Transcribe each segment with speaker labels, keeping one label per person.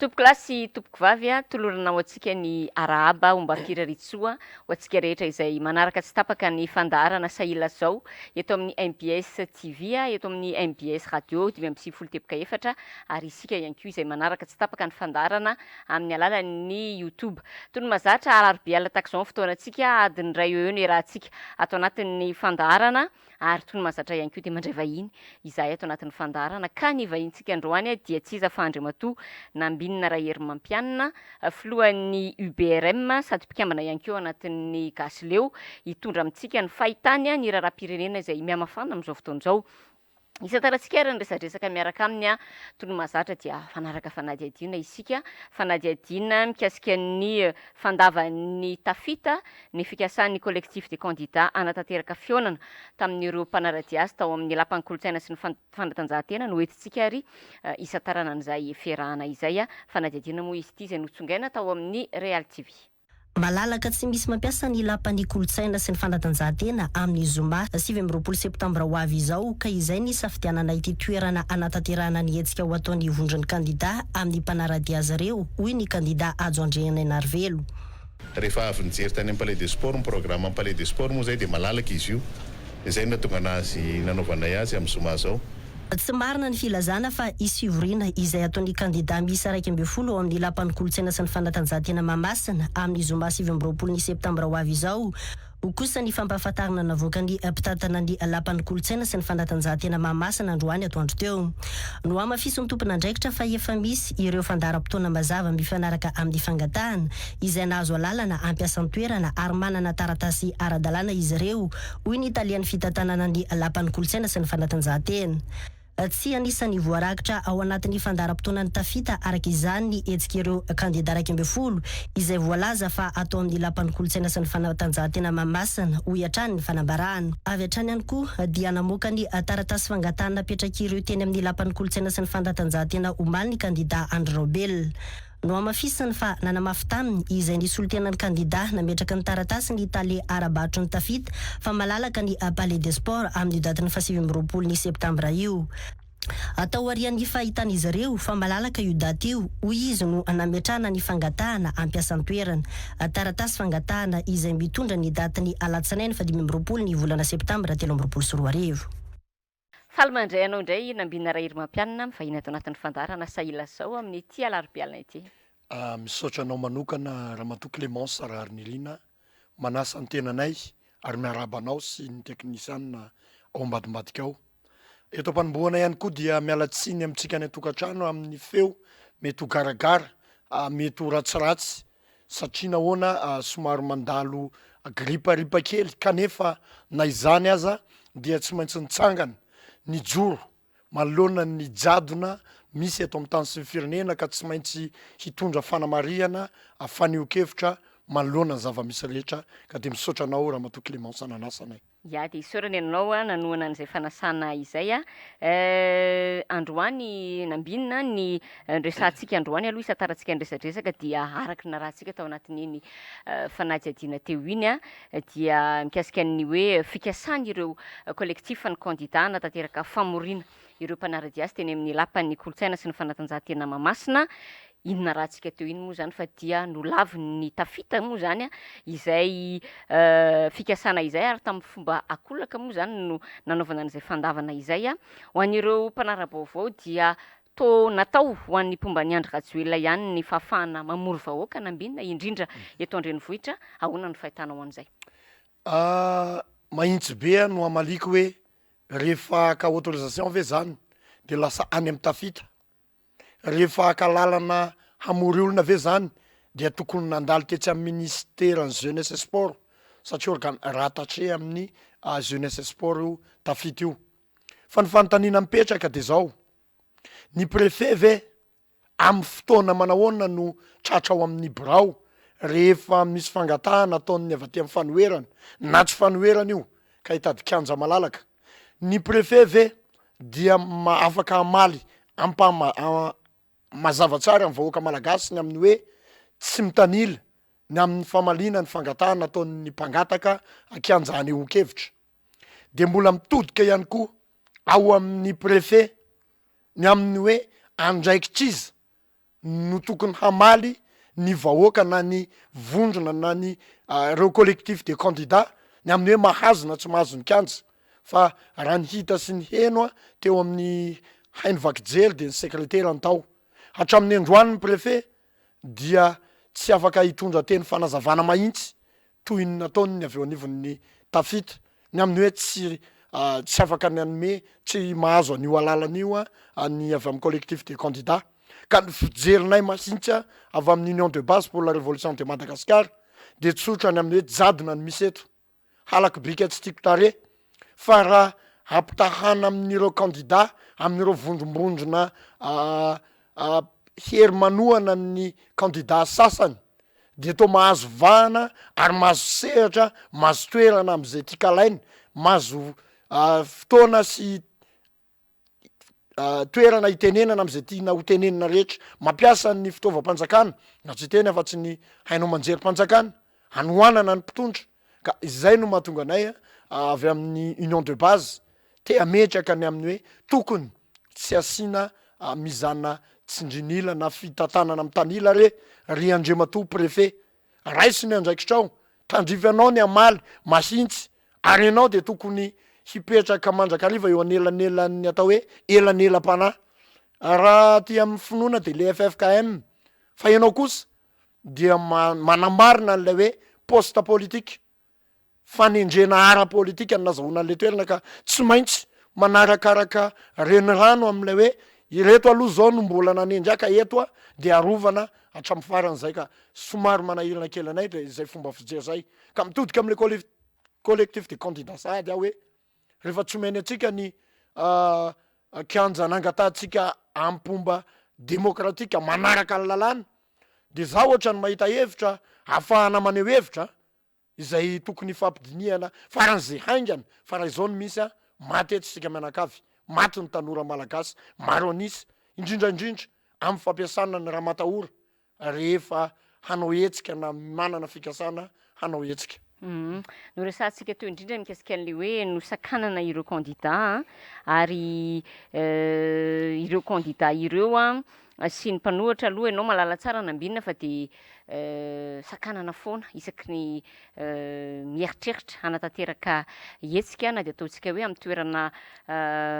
Speaker 1: Tompoko lahy sy tompoko vavy a, tolorana ho antsika ny arahaba ombakira ritsoa ho antsika rehetra izay manaraka tsy tapaka ny fandaharana Sahia Lasa Izao eto amin'ny MBS TV a, eto amin'ny MBS radio 5.4 ary isika ihany koa izay manaraka tsy tapaka ny fandaharana amin'ny alalan'ny YouTube. Toy ny mahazatra Alarobia tahaka izao fotoanantsika adiny ray eo ny rahantsika ato anatin'ny fandaharana ary toy ny mahazatra ihany koa dia mandray vahiny izahay ato anatin'ny fandaharana ka ny vahintsika androany dia tsy iza fa Andriamatoa Nambinina Rahery Mampianina filohan'ny UBRM sady mpikambana ihany koa anatin'ny Gasileo hitondra amintsika ny fahitany ny raharaham-pirenena izay mihamafana amin'izao fotoan'izao. Isataratsika ary ny resadresaka miaraka aminy toy ny mahazatra dia fanaraka fanadihadina isika fanadihadina mikasika ny fandavan'ny tafita ny fikasan'ny collectif des candidats anatanteraka fionana tamin'ireo mpanaradia azy tao amin'ny lapan'ny kolontsaina sy ny fanatanjahantena no entintsika ary isataranan'izay fiarahana izay fanadihadina moa izy ity izay notsongaina tao amin'ny Real TV.
Speaker 2: Malalaka tsy misy mampiasa ny lapan'ny kolontsaina sy ny fanatanjahantena amin'ny zoma 7 Septambra ho avy izao ka izay ny safidianana ity toerana anatanterahana ny hetsika ho ataon'ny vondron'ny kandida amin'ny mpanaradia azy ireo hoy ny kandida Ajo Andrena Narvelo.
Speaker 3: Rehefa avy nijery tany amin'ny Palais des Sports ny programme amin'ny Palais des Sports moa zay dia malalaka izy io izay natonga anazy nanaovanay azy amin'ny zoma zao.
Speaker 2: Tsy marina ny filazana fa isivoriana izay ataon'ny kandida miisa 12 ao amin'ny lapan'ny kolontsaina sy ny fanatanjahantena Mahamasina amin'ny zoma 7 Septambra ho avy izao. Ho kosa ny fampahafantarana navoaka ny mpitatana ny lapan'ny kolontsaina sy ny fanatanjahantena Mahamasina androany atoandro teo. No amafiso ny tompon'andraikitra fa efa misy ireo fandaharam-potoana mazava mifanaraka amin'ny fangatahana izay nahazo alalana ampiasan'ny toerana ary manana taratasy ara-dalàna izy ireo hoy ny italian'ny fitantanana ny lapan'ny kolontsaina sy ny fanatanjahantena. Tsy anisany voarakitra ao anatin'ny fandaharam-potoanany tafita araka izany ny hetsika ireo kandida 12 izay voalaza fa atao amin'ny lapan'ny kolontsaina sy ny fanatanjahantena Mahamasina ho iatrany ny fanambarahana. Avy hatrany ihany koa dia namoaka ny taratasy fangatahana napetraka ireo teny amin'ny lapan'ny kolontsaina sy ny fanatanjahantena omaly ny kandida Androbel. No amafisany fa nanamafy taminy izay nisolotenan'ny kandida nametraka ny taratasy ny tale arabatro ny tafita fa malalaka ny Palais des Sports amin'ny datiny 7 Septambra io. Atao arian'ny fahitan'izy ireo fa malalaka io daty io hoy izy no nametrahana ny fangatahana ampiasan'ny toerana. Taratasy fangatahana izay mitondra ny datiny alatsinainy 15 ny volana Septambra 2024.
Speaker 1: Falmandray anao indray Nambinina Rahery Mampianina mivahiny ato anatin'ny fandaharana Sahia Lasa Izao amin'ny ity Alarobia ity.
Speaker 4: Misaotra anao manokana Ramatoa Clémence Raharnilina manasa ny tenanay ary miarabanao sy ny teknisianina ao ambadimbadika ao. Eto ampanomboana ihany koa dia mialatsiny amintsika ny tokantrano amin'ny feo mety ho garagara mety ho ratsiratsy satria nahoana somary mandalo griparipa kely kanefa na izany aza dia tsy maintsy nitsangana ny joro manoloana ny jadona misy eto amin'ny tany sy ny firenena ka tsy maintsy hitondra fanamariana faneho-kevitra manoloana ny zava-misy rehetra ka dia misaotra anao Ramatoa Clémence nanasanay.
Speaker 1: Ya dia isaorany anao nanoana an'izay fanasana izay androany Nambinina ny resantsika androany aloha isataratsika ny resadresaka dia araky ny rahantsika tao anatin'iny fanadihadina teo iny dia mikasika ny hoe fikasana ireo collectif ny candidat anatanteraka famorina ireo mpanaradia azy teny amin'ny lapan'ny kolontsaina sy ny fanatanjahantena Mahamasina. Inona rahantsika teo iny moa zany fa dia nolaviny tafita moa zany izay fikasana izay ary tamin'ny fomba akolaka moa zany no nanaovana an'izay fandavana izay ho an'ireo mpanara-baovao dia natao ho an'ny mpomba ny Andry Rajoelina ihany ny fahafahana mamory vahoaka Nambinina indrindra eto Andrenivohitra ahoana ny fahitanao an'izay.
Speaker 4: Mahitsy be no amaliko hoe rehefa ka autorisation ve zany dia lasa any amin'ny tafita. Rehefa ka lalana hamory olona ve zany dia tokony nandalo tetsy amin'ny ministère jeunesse et sport satria ratatre amin'ny jeunesse et sport io tafita io. Fa ny fanontaniana mipetraka dia zao ny préfet ve amin'ny fotoana manahoana no tratra ao amin'ny birao rehefa misy fangatahana ataon'ny avy aty amin'ny fanoherana na tsy fanoherana io ka hitady kianja malalaka. Ny préfet ve dia afaka hamaly mazava tsara amin'ny vahoaka malagasy ny amin'ny hoe tsy mitanila ny amin'ny famalina ny fangatahana ataon'ny mpangataka akianjany ho-kevitra. Dia mbola mitodika ihany koa ao amin'ny préfet ny amin'ny hoe andraikitra izy no tokony hamaly ny vahoaka na ny vondrona na ny reo collectif de candidat ny amin'ny hoe mahazona tsy mahazo ny kanja fa raha ny hita sy ny heno a teo amin'ny hainy vakijery de ny secrétaire antao hatramin'ny androany ny préfet dia tsy afaka hitondra teny fanazavana mahitsy toy ny nataony ny avy eo anivon'ny tafita ny amin'ny hoe tsy afaka ny anome tsy mahazo an'io alalan'io a ny avy amin'ny collectif de candidat ka ny fijerinay masintsy avy amin'ny union de base pour la révolution de Madagascar de tsotra ny amin'ny hoe jadona ny misy eto halaky bika tsy tiako tare fa raha ampitahana amin'ireo candidat amin'ireo vondrombondrona hery manohana ny candidat sasany de to mahazo vahana ary mahazo sehatra mahazo toerana am'izay tiakalainy mahazo fotoana sy toerana hitenenana am'izay tiana ho tenenina rehetra mampiasa ny fitaovam-panjakana na tsy teny afa-tsy ny hainao manjery-panjakana hanohanana ny mpitondra ka izay no mahatonga anay avy amin'ny union de base te ametraka ny amin'ny hoe tokony tsy asiana mizana tsindrinila na fitatanana amin'ny tanila ry andrematoa préfet raisiny andraikitrao tandrivy anao ny amaly masintsy ary ianao de tokony hipetraka mandrakariva eo anelanelan'ny atao hoe elanelam-panahy raha ty amin'ny finoana de le FFKM fa ianao kosa dia manambarina n'lay hoe poste politique fanendrena ara politika ny nazahoana an'le toerana ka tsy maintsy manarakaraka renirano am'lay hoe ireto aloha zao no mbola nanendriaka eto de arovana hatramin'ny faran'izay ka somary manahirana kely anay de izay fomba fijery zay ka mitodika am'le collectif de candidat sady hoe rehefa tsy omeny atsika ny kianja nangatantsika ampomba demokratika manaraka ny lalàna de za ohatra ny mahita hevitra ahafahana maneho hevitra izay tokony fampidiniana faran'izay haingana fa raha izao no misy maty etsitsika mianakavy maty ny tanora malagasy maro anisy indrindraindrindra amin'ny fampiasana ny raha matahora rehefa hanao hetsika na manana fikasana hanao hetsika
Speaker 1: no resantsika teo indrindra mikasika an'le hoe nosakanana ireo candidat ary ireo candidat ireo sy ny mpanohatra aloha ianao malala tsara nambinina fa de sakanana foana isaky ny mieritreritra hanatanteraka hetsika na de ataontsika hoe amin'ny toerana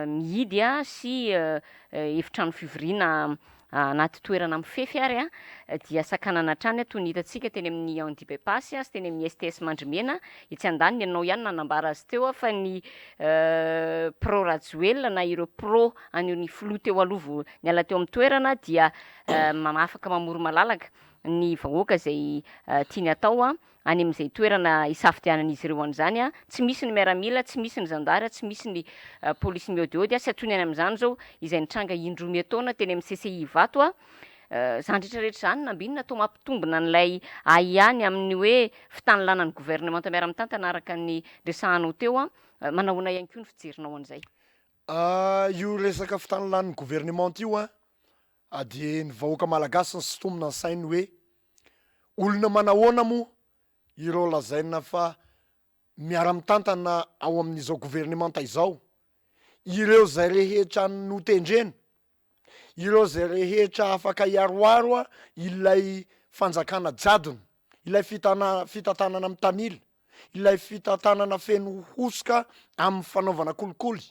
Speaker 1: mihidy sy efitrano fivoriana anaty toerana mifefy ary dia sakanana hatrany toy ny hitantsika teny amin'ny Andipepas sy teny amin'ny STS Mandrimena itsy andaniny ianao ihany nanambara azy teo fa ny pro Rajoel na ireo pro anio ny filoha teo alovo niala teo amin'ny toerana dia afaka mamory malalaka ny vahoaka zay tiany atao any am'izay toerana isafidianan'izy ireo an'izany tsy misy ny miaramila tsy misy ny zandary tsy misy ny polisy miodiody sy atony any am'izany zao izay nitranga indroa miataona teny amin'ny CCI vato zany rehetrarehetra zany nambinina atao mampitombona an'lay aiany amin'ny hoe fitanilanan'ny gouvernement miara-mitantana araka ny resahanao teo manahoana ihany koa ny fijerinao an'izay
Speaker 4: io resaka fitanilan'ny gouvernement io de ny vahoaka malagasy ny sitomina ny sainy hoe olona manahoana moa ireo lazaina fa miara-mitantana ao amin'izao gouvernementa izao ireo zay rehetra notendrena ireo zay rehetra afaka hiaroaro ilay fanjakana jadona ilay fitantanana amin'ny tanila ilay fitantanana feno hosoka amin'ny fanaovana kolikoly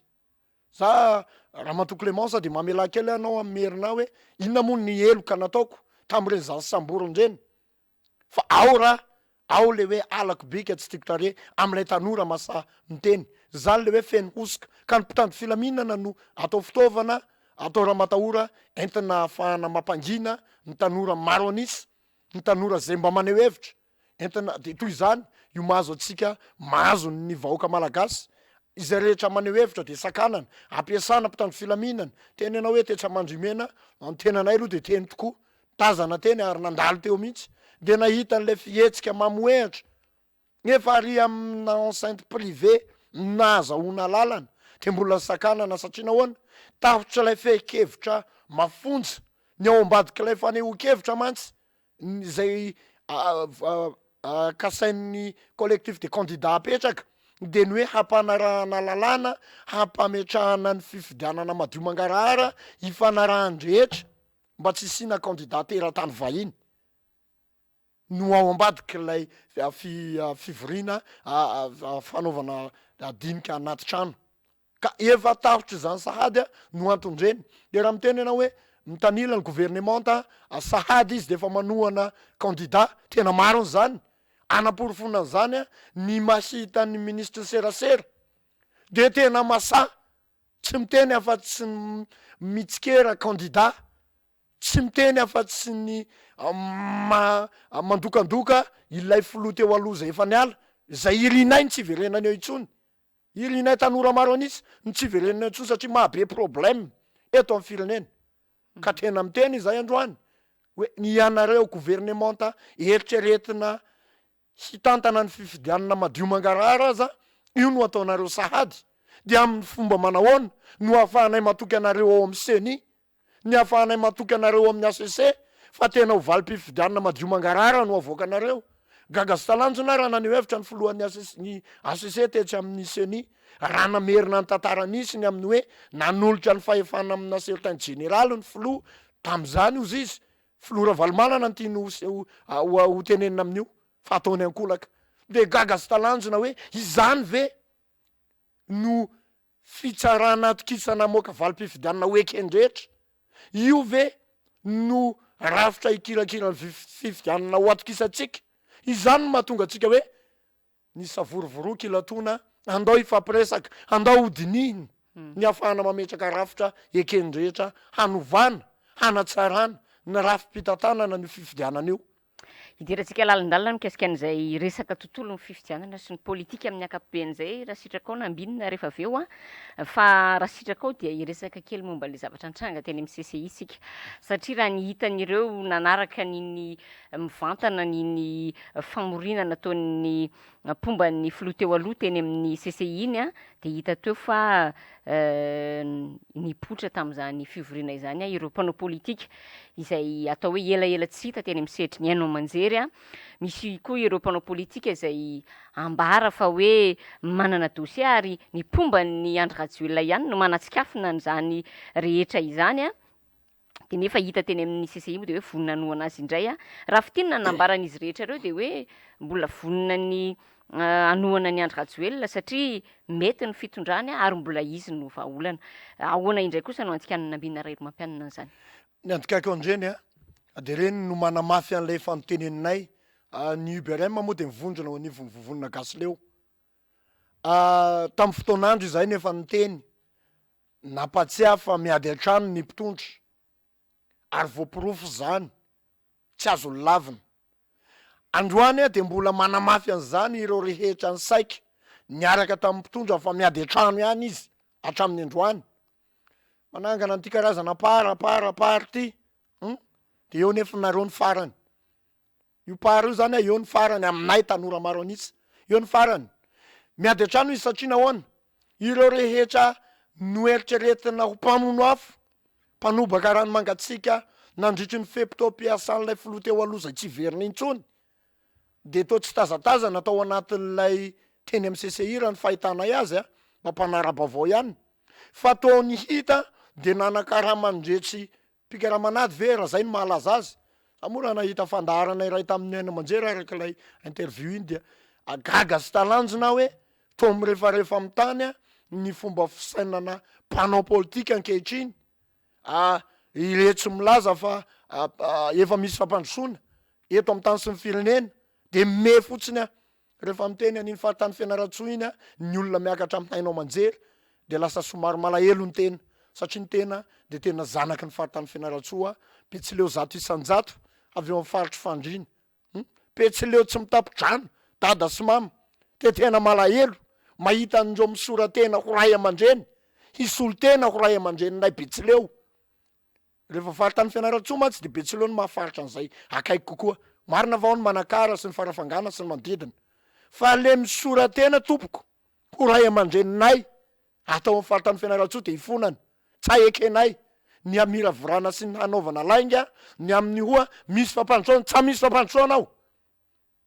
Speaker 4: za raha matoko Clémence de mamela kely anao amin'ny merina hoe inona moa ny eloka nataoko tam'ireny zany samborony reny fa ao le hoe alako bika tsy tiako tare am'ilay tanora masa miteny zany le hoe feno hosoka ka ny mpitandro filaminana no atao fitaovana atao raha matahora entina ahafahana mampangina ny tanora maro anisy ny tanora zay mba maneho hevitra entina de toy izany io mahazo atsika mahazo ny vahoaka malagasy izay rehetra maneho hevitra de sakanana ampiasana mpitandro filaminana teny ianao hoe tetra mandrimena antenanay aloha de teny tokoa tazana teny ary nandalo teo mihitsy de nahita an'lay fihetsika mamoehatra nefa ary amina enceinte privé nazahoana lalana de mbola sakanana satria nahoana tahotra ilay fehikevitra mafonja ny ao ambadika ilay fanehoan-kevitra mantsy zay kasain'ny collectif de candidat apetraka de ny hoe hampanarahana lalàna hampametrahana ny fifidianana madio mangarahara hifanarahan-drehetra mba tsy sina candidatera tany vahiny no ao ambadiky lay fivorina fanaovana dinika anaty trano ka efa tahotra zany sahady no antondreny de raha miteny ianao hoe mitanila ny gouvernementa sahady izy de efa manohana candidat tena maro zany anaporofonany zany ny mahita ny ministre serasera de tena masa tsy miteny afa-tsy mitsikera candidat tsy miteny afa-tsy ny mandokandoka ilay filoha teo aloha zay efa niala zay irinay ny tsy verenany eo itsony irinay tanora maro anisy ny tsy verenany eo itsony satria mahabe problème eto amin'ny firenena ka tena miteny zay androany hoe ny anareo gouvernementa eritreretina hitantana ny fifidianana madio mangarahara aza io no ataonareo sahady de amin'ny fomba manahoana no ahafahanay matoky anareo ao amin'ny seni ny ahafahanay matoky anareo amin'ny ACC fa tena ho valim-pifidianana madio mangarahara no avoaka anareo gaga sy talanjona raha naneo hevitra ny filohan'ny ACC tetsy amin'ny seni raha namerina ny tantara nisy ny amin'ny hoe nanolotra ny fahefana amina certain général ny filoha tam'izany ozy izy filoha Ravalomanana ny tiany ho tenenina amin'io fa ataony ankolaka de gaga sy talanjona hoe izany ve no fitsarana atokisana moka valim-pifidianana hoekendrehetra io ve no rafitra ikirakirany fifidianana ho atokisatsika izany no mahatonga atsika hoe ny savorovoroky ilatona andao ifampiresaka andao hodinihiny ny ahafahana mametraka rafitra ekendrehetra hanovana hanatsarana ny rafi-pitantanana ny fifidianana io
Speaker 1: hidirantsika lalandalina mikasika an'izay resaka tontolo ny fifidianana sy ny politika amin'ny akapobean'izay raha sitraka ao nambinina rehefa avy eo fa raha sitraka ao dia iresaka kely momba le zavatra antranga teny amin'ny CCI sika satria raha ny hitan'ireo nanaraka niny mivantana niny famorinana nataon'ny pomban'ny filoha teo aloha teny amin'ny CCI iny de hita teo fa nipotra tam'izany fivoriana izany ireo mpanao politika izay atao hoe elaela tsy hita teny amin'ny setry ny hainao manjery misy koa ireo mpanao politika izay ambara fa hoe manana dossier ary ny pomban'ny Andry Rajoelina ihany no manatsikafina n'izany rehetra izany de nefa hita teny amin'ny CCI de hoe vonina anoana azy indray raha fitinina nambaran'izy rehetra ireo de hoe mbola vonina ny anoana ny Andry Rajoelina satria mety ny fitondrany ary mbola izy no vahaolana ahoana indray kosa no antikanana ambinina rairy mampianana an'izany
Speaker 4: ny antikako andreny de reny no manamafy an'ilay fanoteneninay ny UBRM moa de mivondrona ho nivovonina gasy leo tamin'ny fotoanandro izay nefa niteny napatsiahy fa miady an-trano ny mpitondra ary voapirofo zany tsy azo lavina androany de mbola manamafy an'izany ireo rehetra ny saika niaraka tamin'ny mpitondra fa miady an-trano ihany izy hatramin'ny androany manangana an'ity karazana parapara ty de eo nefa nareo ny farany io para io zany eo ny farany aminay tanora maro anisy eo ny farany miady an-trano izy satria nahoana ireo rehetra no eritreretina ho mpamono afo mpanobaka rano mangatsika nandritry ny feptom-piasan'ilay filoha teo aloha zay tsy verina intsony de to tsy tazataza natao anatin'ilay teny amin'ny CCI raha ny fahitanay azy mampanara-bavao ihany fa to ny hita de nanakaraha mandretsy pikaramanady ve raha zay ny mahalaza azy amora nahita fandaharana iray tamin'ny aina manjery arak'ilay interview iny dia agaga sy talanjona hoe to mirefarefa amin'ny tany ny fomba fisainana mpanao politika ankehitriny iretsy milaza fa efa misy fampandrosoana eto amin'ny tany sy ny firenena de me fotsiny rehefa miteny an'iny fahatany Fianarantsoa iny ny olona miakatra amin'ny hainao manjery de lasa somary malahelo ny tena satria ny tena de tena zanaky ny fahatany Fianarantsoa petsileo 100 isan-jato avy eo amin'ny faritry fandrina petsileo tsy mitapidrano dada sy mama de tena malahelo mahita andreo misoratena ho ray aman-dreny hisolotena ho ray aman-dreninay betsileo rehefa faritany Fianarantsoa mantsy de betsileo ny mahafaritra an'izay akaiky kokoa marina avao ny manakara sy ny farafangana sy ny manodidina fa le misoratena tompoko ho ray aman-dreninay atao amin'ny faritany Fianarantsoa de hifonany tsa ekenay ny amira vorana sy ny hanaovana lainga ny amin'ny hoa misy fampandrosoana tsa misy fampandrosoana ao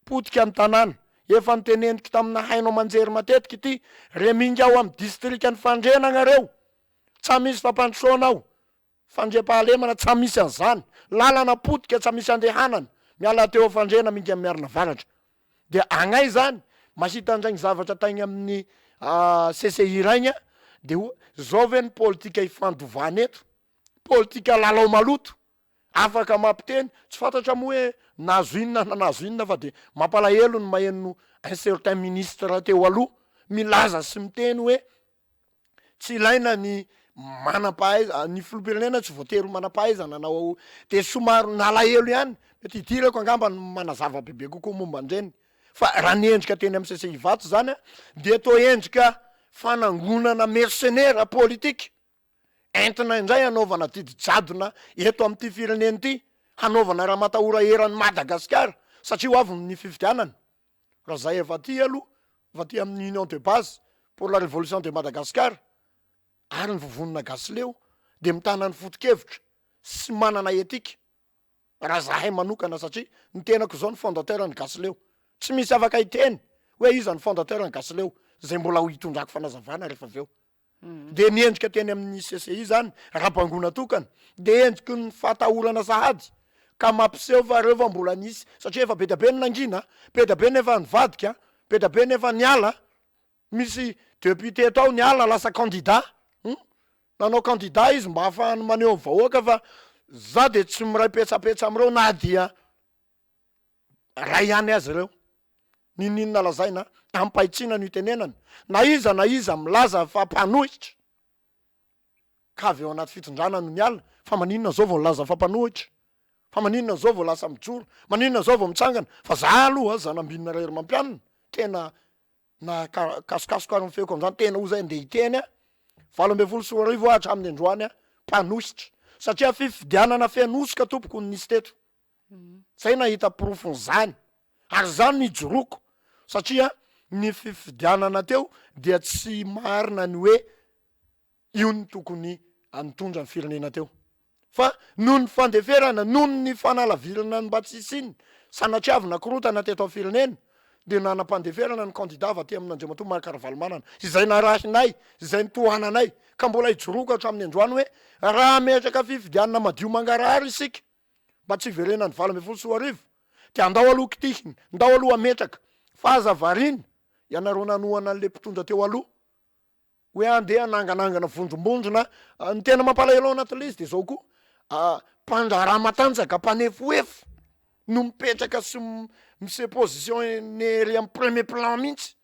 Speaker 4: potika ny tanàna efa niteneniky tamina hainao manjery matetiky ity reminga ao amin'ny distrika ny fandrenana reo tsa misy fampandrosoana ao fandriam-pahalemana tsy misy an'izany, lalana potika tsy misy andehanana, miala teo fandrena mingy amin'ny miarina varatra. De agnay zany mahita andragny zavatra taigny amin'ny CCI raigny de zao ve ny politika ifandovana eto, politika lalao maloto, afaka mampiteny, tsy fantatra moa hoe nazo inona na nazo inona fa de mampalahelo ny maheno un certain ministre teo aloha milaza sy miteny hoe tsy ilaina ny manam-pahaiza, ny filoham-pirenena tsy voatery manam-pahaizana nanao, de somary nalahelo ihany, mety idirako angamba ny manazava bebe kokoa momba andreny. Fa raha niendrika teny amin'ny CCI vato zany de to endrika fanangonana mercenaire politika, entina indray hanaovana didy jadona eto amin'ity fireneny ity, hanaovana raha matahora eran'ny Madagasikara, satria ho avy ny fifidianana. Raha zay efa ty aloha, fa ty amin'ny union de base pour la révolution de Madagascar, ary ny vovonina gasy leo de mitana ny foto-kevitra sy manana etika. Raha zahay manokana, satria ny tenako zao ny fondateur ny gasy leo, tsy misy afaka hiteny hoe iza ny fondateur ny gasy leo, zay mbola ho hitondrako fanazavana rehefa aveo. De miendrika teny amin'ny CCI zany rabangona tokana, de endriky ny fatahorana sahady ka mampiseho fa reo fa mbola nisy, satria efa be da be ny nangina, be da be nefa nivadika, be da be nefa niala, misy député tao niala lasa candidat, nanao candidat izy mba ahafahany maneho vahoaka fa za de tsy miray petsapetsa amreo na dia ray ihany azy reo. Ninina lazaina ampahitsina ny itenenana, na iza milaza fa mpanohitra ka avy eo anaty fitondrana no miala, fa maninona zao vao milaza fa mpanohitra, fa maninona zao vao lasa mijoro, maninona zao vao mitsangana. Fa za aloha zanambinina rery mampianina tena na kasokasoko ary mifeko an'izany, tena ho zay nde hiteny 2024 hatramin'ny androany mpanohitra, satria fifidianana fianosoka tompoko nisy teto. Zay nahita profon'izany, ary zany nijoroko, satria ny fifidianana teo dia tsy marina ny hoe io ny tokony anitondra ny firenena teo, fa noho ny fandeferana, noho ny fanalavirana ny mba tsy isiny sanatriavina korotana teto amin'ny firenena, de nanam-pandeferana ny candidat va ty amin'Andriamatoa Marakaravalomanana, izay narahinay, izay nitohananay, ka mbola hijoroka hatramin'ny androany hoe raha metraka fifidianana madio mangarahary isika mba tsy iverena ny 2024 de andao aloha kitihiny, ndao aloha ametraka fa aza varina ianareo nanohana an'le mpitondra teo aloha hoe andeha nanganangana vondrombondrona. Ny tena mampalahelo ao anatin'le izy de zao koa mpandraraha matanjaka, mpanefoefo no mipetraka sy mise position nery amin'ny premier plan mihitsy.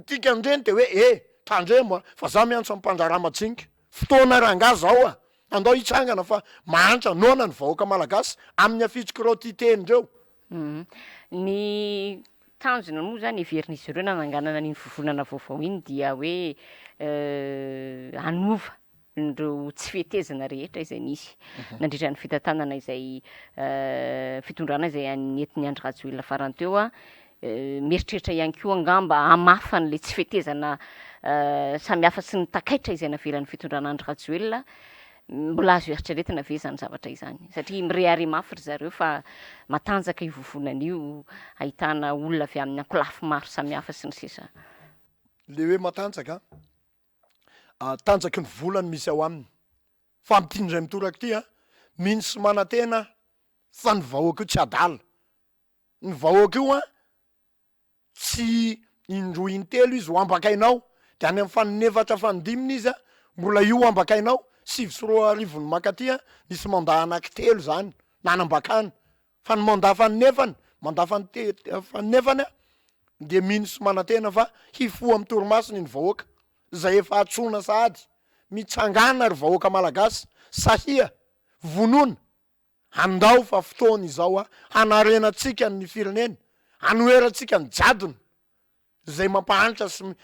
Speaker 4: Tika andreny de hoe tandremo fa za miantso amin'ny mpandraraha majinika, fotoana ranga zao andao hitsangana fa mahantra nona ny vahoaka malagasy amin'ny afitsiky reo ty tenindreo.
Speaker 1: Ny tanjona moa zany iverin'izy ireo nananganana ny vovonana vaovao iny dia hoe anova ndreo tsy fihetezana rehetra izay nisy nandritra ny fitantanana izay fitondrana izay anetiny Andry Rajoelina farany teo mieritreritra ihany koa angamba hamafany le tsy fihetezana samihafa sy ny takaitra izay navelan'ny fitondrana Andry Rajoelina. Mbola azo eritreretina ve zany zavatra izany, satria mirehary mafy ry zareo fa matanjaka io vovonan'io, ahitana olona avy amin'ny ankolafy maro samihafa sy ny sisa.
Speaker 4: Le hoe matanjaka tanjaky ny volany misy ao aminy, fa mitindray mitoraka ty mino sy manantena fa ny vahoaka io tsy adala, ny vahoaka io tsy indroa intelo izy ho ambakainao, de any amin'ny faninefatra fanodimina izy mbola io ambakainao. 7 makaty nisy manda anankitelo zany nanambakana, fa ny manda faninefany manda faninefany de mino sy manantena fa hifoha amin'ny torimasiny ny vahoaka zay efa atsona sahady mitsangana ry vahoaka malagasy, sahia vonona andao fa fotoana izao hanarenatsika ny firenena, hanoeratsika ny jadona zay mampahanitra sy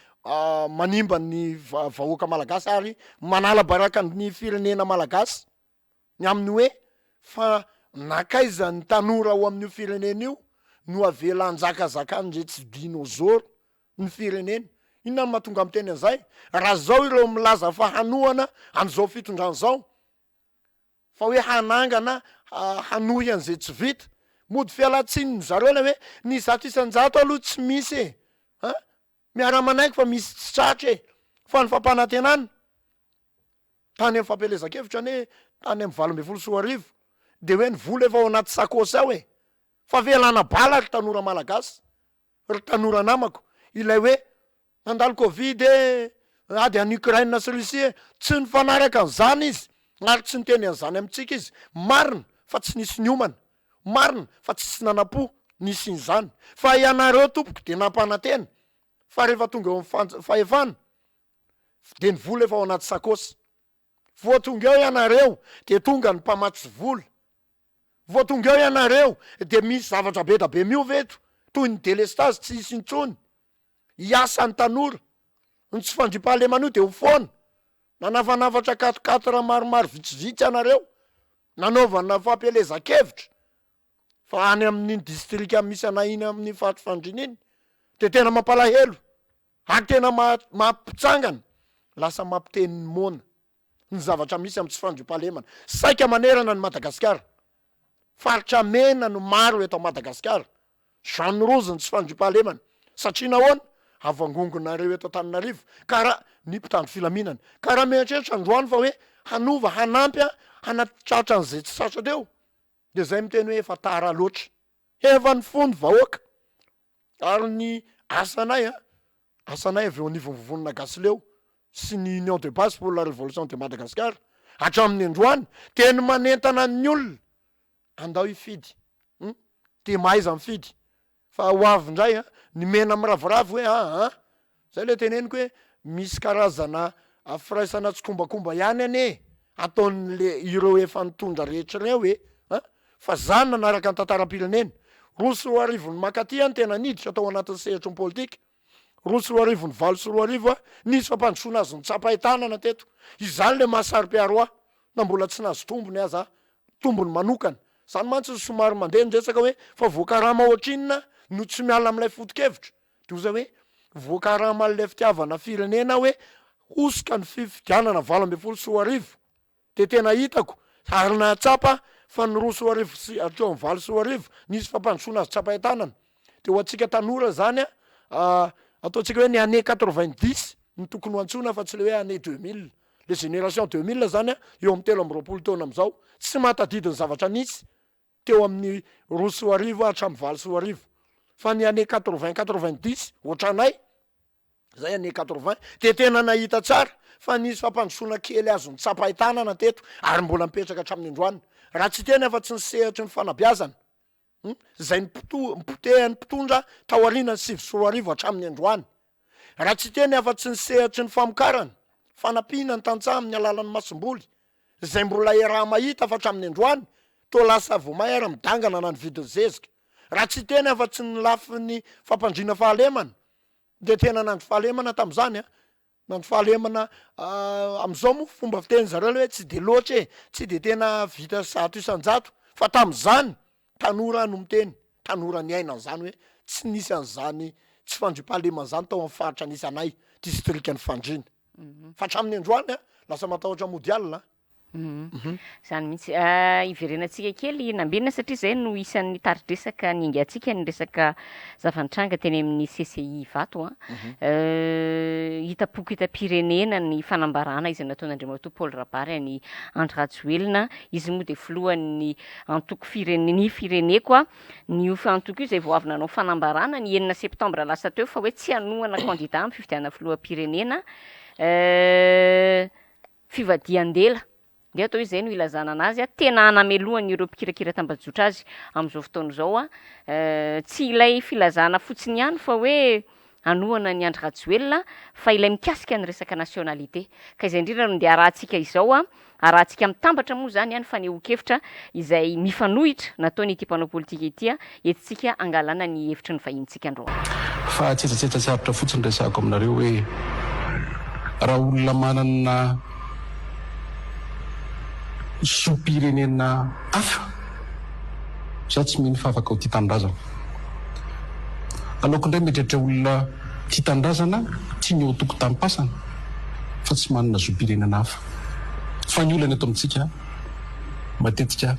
Speaker 4: manimba ny vahoaka malagasy ary manala baraka ny firenena malagasy, ny amin'ny hoe fa nakaiza ny tanora ao amin'io firenena io no avela anjakazakany ndre tsy dinozoro ny firenena. Inona ny mahatonga amin'ny teny an'izay? Raha zao ireo milaza fa hanohana an'izao fitondrana zao, fa hoe hanangana hanohy an'izay tsy vita, mody fialatsininy zareo na hoe ny zato isan-jato aloha tsy misy miara-manaiky fa misy tsy tratra fa ny fampanantenana tany amin'ny fampelezan-kevitra ny tany amin'ny 2024 de hoe ny vola efa ao anaty sakosy ao fa velana bala ry tanora malagasy ry tanora namako ilay hoe nandalo covid ady any Ukraine sy Russie tsy ny fanaraka an'izany izy ary tsy niteny an'izany amintsika izy marina fa tsy nisy ny omana marina fa tsy nanam-po nisy izany fa ianareo tompoko de nampanantena fa rehefa tonga eo amin'ny fahefana de ny vola efa ao anaty sakosy voa tonga eo ianareo de tonga ny mpamatsy vola voa tonga eo ianareo de misy zavatra be da be miova eto toy ny delestage tsy hisy intsony hiasa ny tanora ny tsy fandripahalemana io de ho foana nanavanavatra 4 maromaro vitsivitsy ianareo nanaovana fampelezan-kevitra fa any amin'ny distrika misy anahiny amin'ny fatrifandrina iny de tena mampalahelo ary tena mampitsangana lasa mampiteny mona ny zavatra misy amin'ny tsy fandripahalemana saika manerana ny Madagasikara faritra mena no maro eto Madagasikara Jean Rose ny tsy fandripahalemana satria nahoana avangongonareo eto Antananarivo karaha ny mpitandro filaminana karaha mieritreritra androany fa hoe hanova hanampy hanatratra an'izay tsy satrareo de zay miteny hoe efa tara loatra efa ny fony vahoaka ary ny asanay avy eo anivonivonina Gasileo sy ny Union de base pour la révolution de Madagascar hatramin'ny androany teny manentana ny olona andao ifidy de maiza mifidy fa ho avy indray ny mena miravoravo hoe zay le teneniko hoe misy karazana firaisana tsy kombakomba ihany ane ataon'le ireo efa nitondra rehetra reo fa zany nanaraka ny tantaram-pirenena roso roa arivony makaty any tena niditra atao anatin'ny sehatra ny politika roso roa arivony valo sy roa arivo nisy fampandrosoana azy ny tsapahitana teto izany le mahasarym-piaro na mbola tsy nazo tombony aza tombony manokana zany mantsy somary mandeha nresaka hoe fa voakarama ohatrinona no tsy miala amin'ilay foto-kevitra de oza hoe voakarama n'lay fitiavana firenena hoe osika ny fifidianana 20 sy roa arivo de tena hitako ary nahatsapa fa ny roa sy roa arivo sy atreo amin'ny 20 sy roa arivo nisy fampandrosoana azy tsapahitanana de ho antsika tanora zany ataontsika hoe ny année 90 ny tokony ho antsona fa tsy le hoe année 2000 le génération 2000 zany eo amin'ny 3 taona am'izao tsy matadidiny zavatra nisy teo amin'ny roa sy roa arivo hatramin'ny 20 sy roa arivo fa ny année 90 ohatranay zay année 80 de tena nahita tsara fa nisy fampandrosoana kely azo ny tsapahitanana teto ary mbola mipetraka hatramin'ny androany raha tsy teny afa tsy nisehatry ny fanabiazana zay nipotehany mpitondra taoriana 7 sy roa arivo hatramin'ny androany raha tsy teny afa tsy nisehatry ny famokarana fanampiana ny tantsaha amin'ny alalan'ny masom-boly zay mbola raha mahita fa hatramin'ny androany to lasa vomay ara midangana na ny vidiny zezika raha tsy teny afa tsy nilafy ny fampandrina fahalemana de tena nandro fahalemana tam'izany nandro fahalemana am'izao moa fomba fiteny zareo hoe tsy de loatra tsy de tena vita 100 isan-jato fa tam'izany tanora no miteny tanora ny aina an'izany hoe tsy nisy an'izany tsy fandripahalemana zany tao amin'ny faritra nisy anay distrika ny fandrina fa hatramin'ny androany lasa matahotra modialina
Speaker 1: zany mihitsy iverenantsika kely nambinina satria zay no isan'ny taridresaka ny ingatsika ny resaka zavantranga teny amin'ny CCI vato hitapoky hitam-pirenena ny fanambarana izy nataon'Andriamatoa Paul Rabary ny Andry Rajoelina izy moa de filohan'ny antoko fireneko ny antoko io zay vao avy nanao fanambarana ny 9 septambra lasa teo fa hoe tsy hanohana candidat amin'ny fifidianana filoham-pirenena fivadian-dela de atao izy zay no ilazana anazy tena anamelohany ireo mpikirakira tambajotra azy am'izao fotoana zao tsy ilay filazana fotsiny ihany fa hoe anohana ny Andry Rajoelina fa ilay mikasika ny resaka nationalité ka izay indrindra no de arahantsika izao arahantsika mitambatra moa zany ihany fa neho-kevitra izay mifanohitra nataony ity mpanao politika ity entitsika angalana ny hevitry ny vahintsika andro
Speaker 5: fa tsetsatsetsatra sarotra fotsiny resako aminareo hoe raha olona manana sopirenena hafa za tsy mino fa afaka ho tia tandrazana aloako indray mieritreritra olona tia tandrazana tia ny eo toko tampasana fa tsy manana sopirenena hafa fa ny olana eto amintsika matetika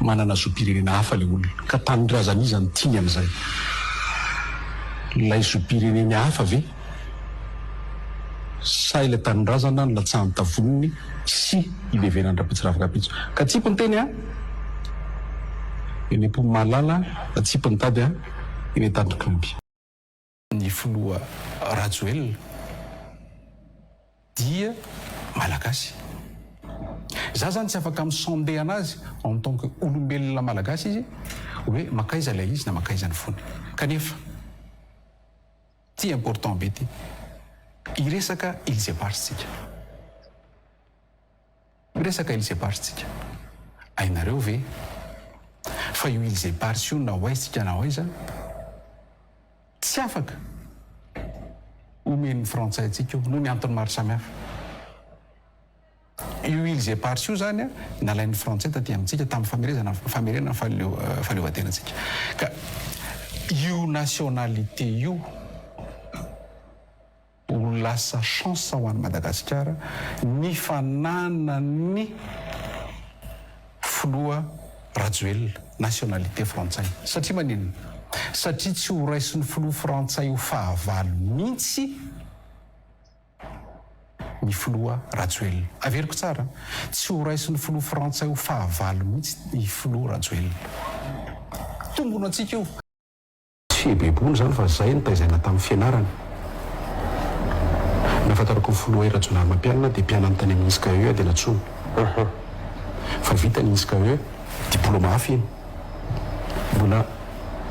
Speaker 5: manana sopirenena hafa le olona ka tandrazana izy ny tiany amin'izay lay sopirenena hafa ve sa ilay tanindrazana ny latsahany tavoniny sy ilevenandrapitsirafaka pitso ka tsipony teny a eny ampony mahalala tsipony tady a eny tandrokimby ny filoha rajoel dia malagasy za zany tsy afaka misonde anazy en tant que olombelona malagasy izy hoe makaiza lay izy na makaiza ny fony kanefa ty important be ty iresaka ilzeparsitsika ainareo ve fa io ilzeparsy io na hoaisitsika na hoaiza tsy afaka omen'ny frantsay atsika io noho ny antony maro samihafa io ilzeparsy io zany a nalain'ny frantsay taty amintsika tamin'ny famerenana faleovatenatsika ka io nationalité io ho lasa chance ho an'ny Madagasikara ny fanana ny filoha rajoel nationalité frantsay satria maninona satria tsy ho raisin'ny filoha frantsay ho fahavalo mihitsy ny filoha rajoel averiko tsara tsy ho raisin'ny filoha frantsay ho fahavalo mihitsy ny filoha rajoel tombono antsika io fihebebony zany fa zay nitaizaina tamin'ny fianarana nafatarako ny filoha rajonary mampianana dia mpianany tany amin'ny ISKE dia natsony fa vita ny ISKE diplôma hafa iny mbola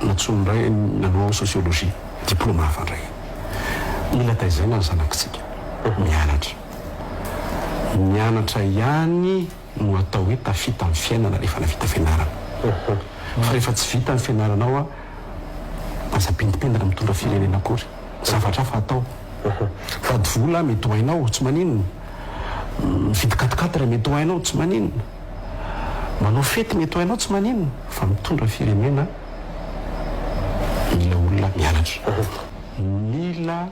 Speaker 5: natsony ray nanao sociologie diplôma hafa ndray ila taizaina ny zanakitsika mianatra ihany no atao hoe tafita amin'ny fiainana rehefa navita fianarana fa rehefa tsy vita ny fianaranao a asapindipindana mitondra firenena akory zavatra fa atao vady vola mety ho hainao tsy maninona mividy katikatira mety ho hainao tsy maninona manao fety mety ho hainao tsy maninona fa mitondra firenena mila olona mianatra mila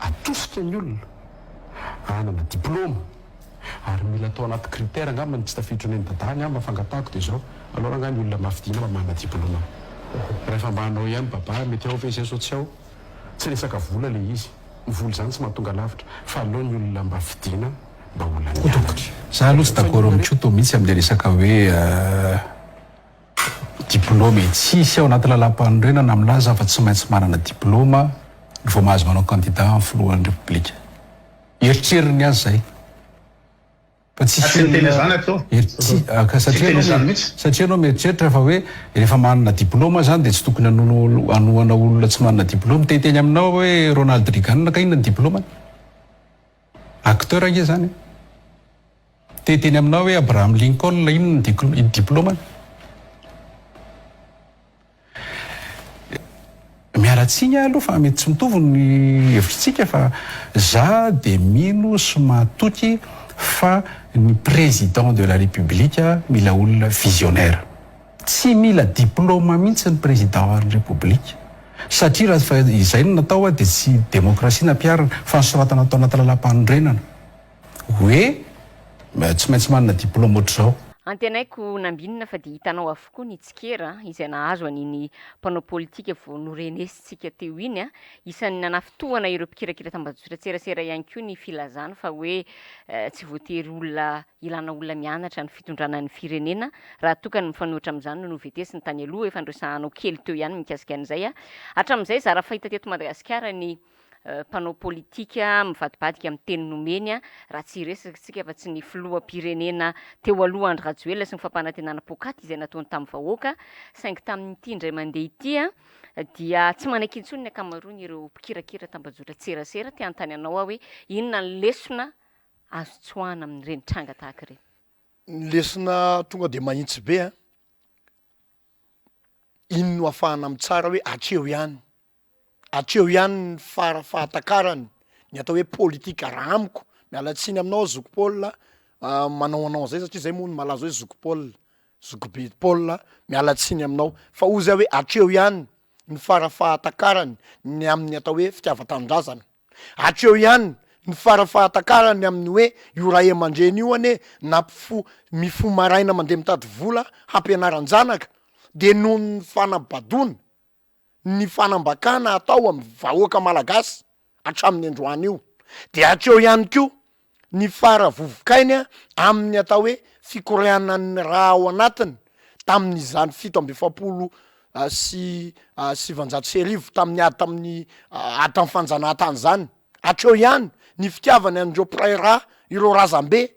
Speaker 5: atosika ny olona anana diplôma ary mila atao anaty critère angamba tsy tafiditra ny dadany amba fangatahako dia zao alors angamba ny olona mafidiana mba manana diplôma rehefa mba hanao ihany baba mety ao fa izay sao tsy ao tsy resaka vola le izy mivoly zany tsy mahatonga lavitra fa aleo ny olona mba fidiana mba olona mianatra za aloha sy d'accord amintsoto mihitsy amin'le resaka hoe diplôme tsisy ao anaty lalam-panorenana milaza fa tsy maintsy manana diplôma vao mahazo manao candidat amin'ny filohan'ny république eritreriny azy zay fa satria anao mieritreritra fa hoe rehefa manana diplôma zany dia tsy tokony anohana olona tsy manana diplôma teteny aminao hoe Ronald Reagan ka inona ny diplômany acteur ake zany teteny aminao hoe Abraham Lincoln inona ny diplômany miaratsiny aloha fa mety tsy mitovy ny hevitritsika fa za dia mino sy mahatoky fa ny président de la république mila olona visionnaire tsy mila diplôma mihitsy ny président ny république satria raha fa izay no natao dia tsy démocratie nampiarana fa nysoratana atao anaty lalam-panorenana hoe tsy maintsy manana diplôma ohatr'izao
Speaker 1: antenaiko nambinina fa dia hitanao avokoa ny tsikera izay nahazo an'iny mpanao politika vao norenesitsika teo iny a isan'ny nanafitohana ireo mpikirakira tambazotra tserasera ihany koa ny filazana fa hoe tsy voatery olona ilana olona mianatra ny fitondrana ny firenena raha tokany mifanohitra amin'izany no novetesy ny tany aloha efa androsahanao kely teo ihany mikasika an'izay a hatramin'izay za raha fahita teto Madagasikara ny mpanao politika mivadibadika amin'ny teny nomeny a raha tsy resaksika fa tsy ny filoham-pirenena teo aloha Andry Rajoelina sy ny fampanantenana pokaty izay nataony tamin'ny vahoaka saingy tamin'ity indray mandeha ity a dia tsy manaiky intsony ny akamaroany ireo mpikirakira tambazotra tserasera te antany anao hoe inona ny lesona azo tsoahana amin'ireny tranga tahaka ireny
Speaker 4: ny lesona tonga dia mahitsy be a iny no ahafahana amin'ny tsara hoe atreo ihany ny fahatakarany ny atao hoe politika raha amiko miala tsiny aminao zoko Paul manao anao zay satria zay moa ny malaza hoe zoko Paul zoko be Paul miala tsiny aminao fa ozy hoe atreo ihany ny fahatakarany ny amin'ny atao hoe fitiavan-tanindrazana atreo ihany ny fahatakarany amin'ny hoe io raha aman-dreny io ane mifo maraina mandeha mitady vola hampianaran-janaka de noho ny fanabadona ny fanambakana atao amin'ny vahoaka malagasy hatramin'ny androany io de atreo ihany ko ny fara vovokainy amin'ny atao hoe fikoreanan'ny raha ao anatiny tamin'izany 7 sy 700 tamin'ny ady tamin'ny ady tamin'ny fanjanahantany zany. Atreo ihany ny fitiavany andreo praira ireo razambe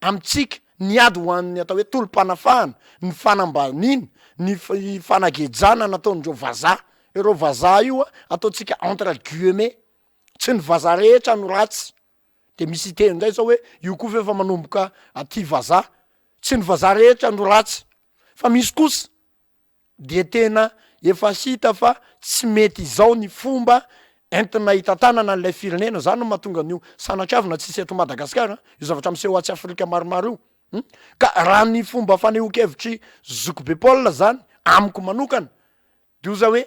Speaker 4: amitsika ny ady ho an'ny atao hoe tolom-panafahana ny fanambaniny ny fanagejana nataondreo vazaha. Ireo vazaha io ataotsika entre guillemets tsy ny vazaha rehetra no ratsy. De misy teny ndray zao hoe io koa efa manomboka aty vazaha tsy ny vazaha rehetra no ratsy fa misy kosa de tena efa hita fa tsy mety izao ny fomba entina hitantanana n'ilay firenena. Zany no mahatonga an'io sanatriavina tsisy eto Madagasikara io zavatra miseho atsy Afrika maromaro io. Ka raha ny fomba fanehoan-kevitry Zoko be Paul zany amiko manokana de io za hoe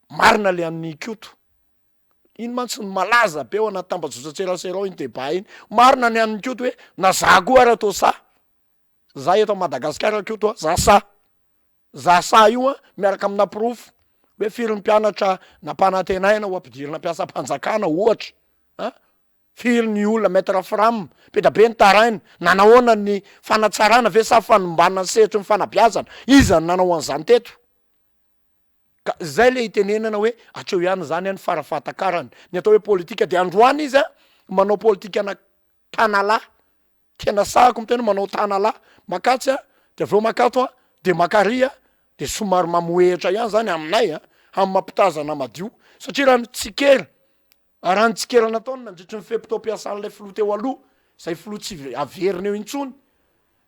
Speaker 4: marina le amin'ny Kyoto. Iny mantsy ny malaza be ao anaty tambazotra-tserasera iny débat iny. Marina ny amin'ny Kyoto hoe na za koa ara atao sa. Za eto Madagasikara Kyoto za sa. Za sa io miaraka amina proof hoe firy ny mpianatra nampanantenaina ho ampidirina mpiasa mpanjakana ohatra. Firy ny olona maître fram petrabe ny taraina nanahoana ny fanatsarana ve sa fanombanana sehatry ny fanabiazana izy ny nanao an'izany teto. Ka zay le itenenana hoe atreo ihany zany any farafahatakarany ny atao hoe politika. De androany izy manao politika na tanalahy tena sahako miteny manao tanalahy makatsy de aveo makato de makaria de somary mamoehitra ihany zany aminay amin'ny mampitazana madio satria raha tsikera raha ny tsikera nataony nandritry ny feptom-piasan'ilay filoha teo aloha zay filoha tsy averina eo intsony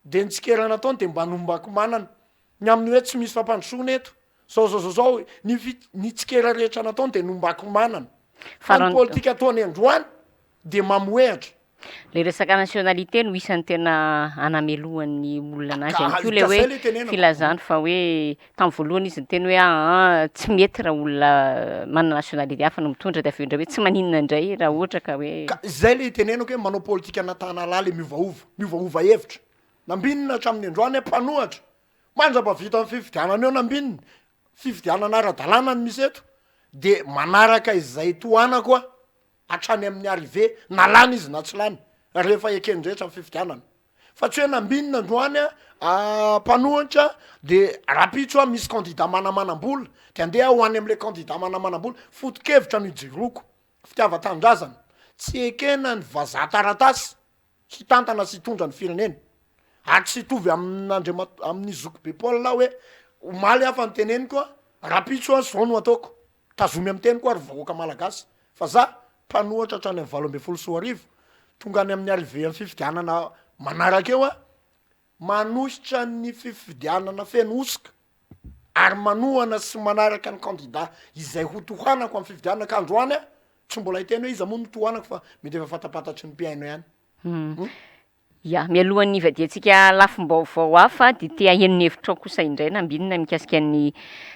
Speaker 4: de ny tsikera nataony de mba nombako manana ny amin'ny hoe tsy misy fampandrosoana eto zao ny tsikera rehetra nataony de nombako manana fa ny politika ataony androany de mamoehatra.
Speaker 1: Le resaka nationalité no isan'ny tena anamelohan'ny olona anazy ihany koa le hoe filazany fa hoe tamin'ny voalohany izy ny teny hoe tsy mety raha olona manana nationalité hafa no mitondra de aveo indray hoe tsy maninona indray raha ohatra ka hoe
Speaker 4: zay le itenenako hoe manao politika natanalahy le miovaova hevitra nambinina hatramin'ny androany mpanohatra mandrapavita amin'ny fifidianana eo nambinina fifidianana ara-dalàna ny misy eto de manaraka izay tohanako hatrany amin'ny arrivé na lany izy na tsy lany rehefa ekendrehetra amin'ny fifidianana fa tsy hoe nambinina androany mpanohatra de rapitso misy candidat manamanam-bola de andeha ho any am'le candidat manamanam-bola foto-kevitra no ijiroko fitiava-tandrazana tsy ekena ny vazaha taratasy hitantana sy hitondra ny firenena ary tsy hitovy amin'ny Zoko be Paul hoe omaly hafa ny teneny koa rapitso zao no ataoko tazomy amin'ny teny koa ary vahoaka malagasy fa za mpanohatra hatrany amin'ny 20 tonga any amin'ny arrivé amin'ny fifidianana manaraka eo manositra ny fifidianana feno osika ary manohana sy manaraka ny candidat izay ho tohanako amin'ny fifidianana ka androany tsy mbola hiteny hoe izy moa no tohanako fa mety efa fatapatatry ny mpiaino ihany.
Speaker 1: Ya, mialohan'ny ivadiantsika lafim-baovao hafa de te ahenony hevitra kosa indray nambinina mikasika ny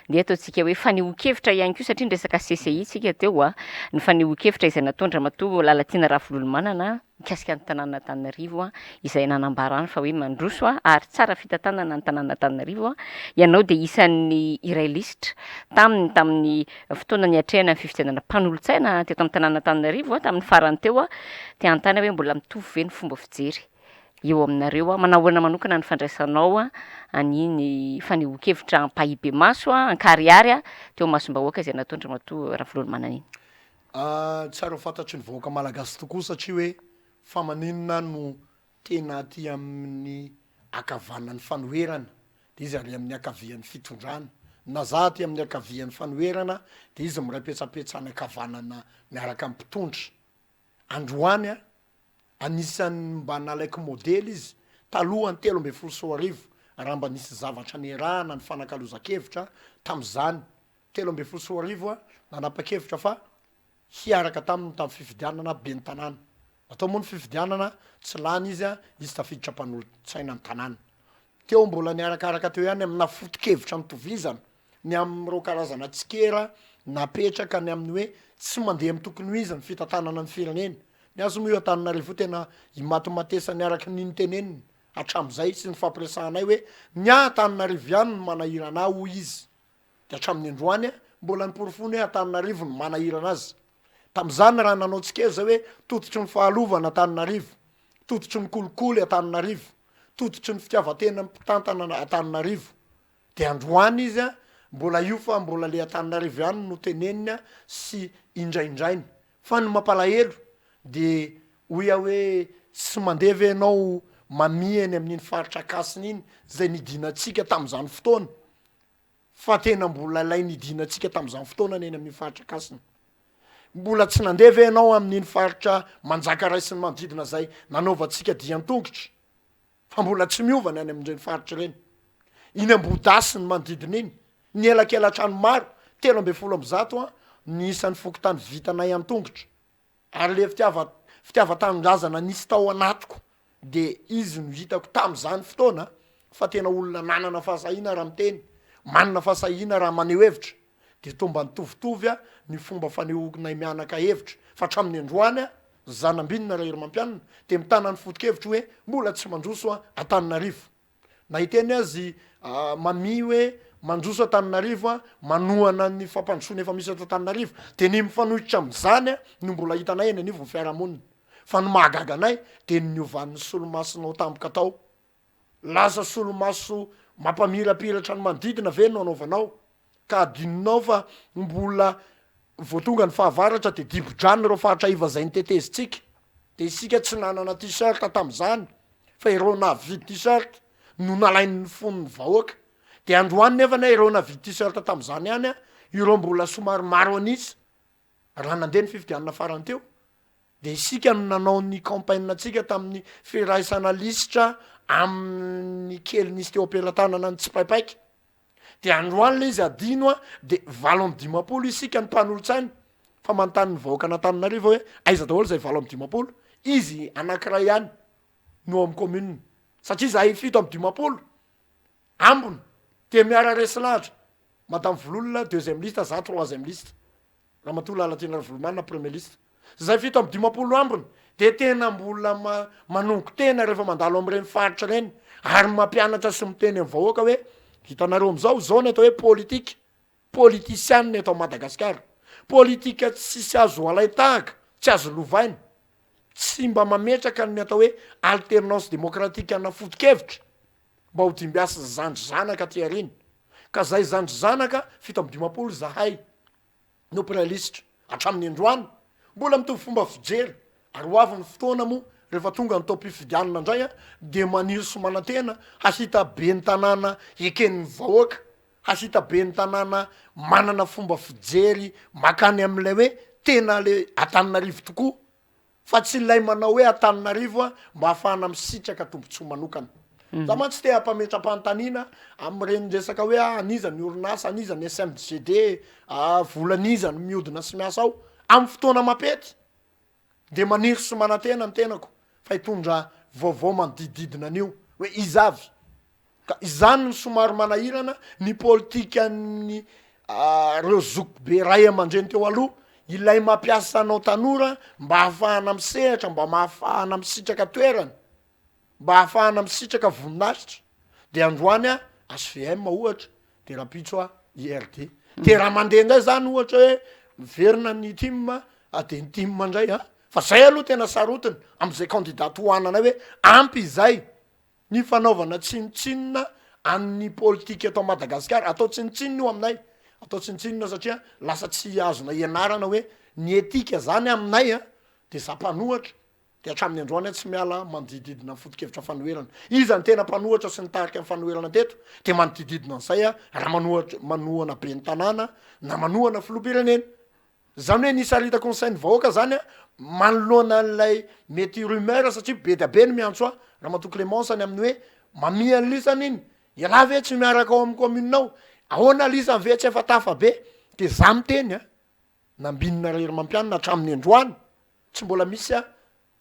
Speaker 1: de ataontsika hoe fanehoan-kevitra ihany koa satria ny resaka CCI tsika teo ny fanehoan-kevitra izay nataony Ramatoa Lalatiana Ravololomanana mikasika ny tanàna Antananarivo izay nanambarany fa hoe mandroso ary tsara fitantanana ny tanàna Antananarivo ianao de isan'ny iray lisitra tamin'ny fotoana ny atrehana ny fifidianana mpanolontsaina teto amin'ny tanàna Antananarivo tamin'ny farany teo te antana hoe mbola mitovy ve ny fomba fijery eo aminareo manahoana manokana ny fandraisanao aniny fanehoan-kevitra ampahibe maso ankariary teo masom-bahoaka izay nataony Ramatoa Ravololomanana iny.
Speaker 4: Tsara fantatry ny vahoaka malagasy tokoa satria hoe fa maninona no tena aty amin'ny akavanan'ny fanoherana de izy ary amin'ny akavian'ny fitondrana na za ty amin'ny akavian'ny fanoherana de izy miraipetsapetsany akavanana miaraka amin'ny mpitondra androany anisan'ny mba nalaiko modely izy talohany 13 raha mba nisy zavatra nierahana ny fanakalozan-kevitra tam'izany 13 nanapa-kevitra fa hiaraka tamin'ny fifidianana be ny tanàna atao moa ny fifidianana tsy lany izy tafiditra mpanolontsaina ny tanàna teo mbola niarakaraka teo ihany amina foto-kevitra mitovizana ny am'ireo karazana tsikera napetraka ny amin'ny hoe tsy mandeha amin'ny tokony ho izy ny fitantanana ny firenena ny azo moa io Antananarivo tena imatomatesa niaraka niny teneniny hatram'izay sy ny fampiresahanay hoe ny Antananarivo ihany no manahirana ho izy de hatramin'ny androany mbola ny porofony hoe Antananarivo no manahirana azy tam'izany raha nanao tsikeza hoe tototry ny fahalovana Antananarivo, tototry ny kolikoly Antananarivo, tototry ny fitiavatena mpitantana Antananarivo. De androany izy a mbola io fa mbola le Antananarivo ihany no tenenina sy indraindrainy. Fa ny mampalahelo de hoia hoe tsy mandeha ve ianao mamihany amin'iny faritra akasiny iny zay nidinatsika tam'izany fotoana. Fa tena mbola lay nidinatsika tam'izany fotoana neny amin'ny faritra akasiny. Mbola tsy nandeha ve ianao amin'iny faritra Manjakaray sy ny manodidina zay nanaovantsika dian-tongotra. Fa mbola tsy miova ny any amin'ireny faritra ireny. Iny Ambodasy ny manodidina iny, ny elakelan-trano maro 13% a ny isan'ny fokotany vitanay an-tongotra. Ary le fitiava-tanindrazana nisy tao anatiko de izy no hitako tam'izany fotoana fa tena olona nanana fahasahina raha miteny, manana fahasahina raha maneho hevitra. De tomba nitovitovy a ny fomba fanehoanay mianaka hevitra. Fa hatramin'ny androany a zanambinina raha Mampianina de mitana ny foto-kevitra hoe mbola tsy mandroso a Antananarivo. Na hiteny azy mami hoe mandroso Antananarivo a manohana ny fampandrosoana efa misy ato Antananarivo de ny mifanohitra am'izany a no mbola hitanay eny anivo ny fiarahamonina. Fa ny mahagaga anay de ny niovan'ny solomasonao tampoka tao. Lasa solomaso mampamirapiratra ny manodidina ve no anaovanao ka adinonao fa mbola voatonga ny fahavaratra de dibo-drano ireo faritra iva zay nitetezitsika. De isika tsy nanana t-shirt tam'izany fa ireo navidy t-shirt no nalain'ny fon'ny vahoaka. De androany nefa na ireo navidy t-shirt tam'izany ihany a ireo mbola somary maro anisa raha nandeha ny fifidianana farany teo. De isika no nanao ny campagne atsika tamin'ny firaisana lisitra amin'ny kely nisy teo ampelantanana ny tsipaipaika. De androany le izy adino a de 7-10 isika ny mpanolotsainy fa manontany ny vahoaka an'Antananarivo hoe aiza daholo zay 7-10 izy anankiray ihany no amin'ny commune satria zahay 7-10 ambony de miara resy lahatra madame Vololona 2e liste, za 3e liste, Ramatoa Lalatina Volomanina 1er liste. Zay 7-10 ambony de tena mbola manongo tena rehefa mandalo am'ireny faritra reny ary mampianatra sy miteny amin'ny vahoaka hoe hitanareo am'izao zao ny atao hoe politika, politisiany ny atao Madagasikara. Politika tsy azo alay tahaka, tsy azo lovaina, tsy mba mametraka ny atao hoe alternance démocratique ana foto-kevitra mba ho dimbiasa zandry zanaka ty ariny. Ka zay zandry zanaka 7-10 zahay no prélistre hatramin'ny androany mbola mitovy fomba fijery ary ho avy ny fotoana mo rehefa tonga ny tao-pifidianana indray a de maniry somanantena hasita be ny tanàna eken'ny vahoaka, hasita be ny tanàna manana fomba fijery makany amin'ilay hoe tena le Antananarivo tokoa fa tsy ilay manao hoe Antananarivo a mba hahafahana misitraka tombontsoa manokana. Za mantsy te hampametram-panontaniana am'ireny resaka hoe aniza ny orinasa, aniza ny SMDGD, volaniza ny miodina sy miasa ao amin'ny fotoana mapety de maniry sy manantena ny tenako fa hitondra vaovao manodidididina an'io hoe izavy. Ka izany ny somary manahirana ny politika ny reo zoko be ray aman-dreny teo aloha ilay mampiasa anao tanora mba hahafahana misehatra, mba mahafahana misitraka toerana, mba hahafahana misitraka voninahitra. De androany a HVM ohatra de rapitso a IRD de raha mandeha indray zany ohatra hoe miverina ny team de ny team indray a fa zay aloha tena sarotiny am'izay candidat hoanana hoe ampy izay ny fanaovana tsinotsinona amin'ny politika atao Madagasikara. Atao tsinotsinona io aminay, atao tsinotsinona satria lasa tsy azona ianarana hoe ny etika zany aminay a de za mpanohatra de hatramin'ny androany tsy miala manodididina ny foto-kevitra fanoherana. Iza ny tena mpanohatra sy nitarika amin'ny fanoherana teto de manodididina an'izay a raha manohana be ny tanàna na manohana filoham-pirenena. Zany hoe nisarita conseil ny vahoaka zany a manoloana an'ilay mety rumeur satria be dia be ny miantso a Ramatoa Clémence any amin'ny hoe mamia ny lisany iny iala ve tsy miaraka ao amin'ny communenao, ahoana lisany ve tsy efa tafa be. De za miteny a nambinina rery Mampianina hatramin'ny androany tsy mbola misy a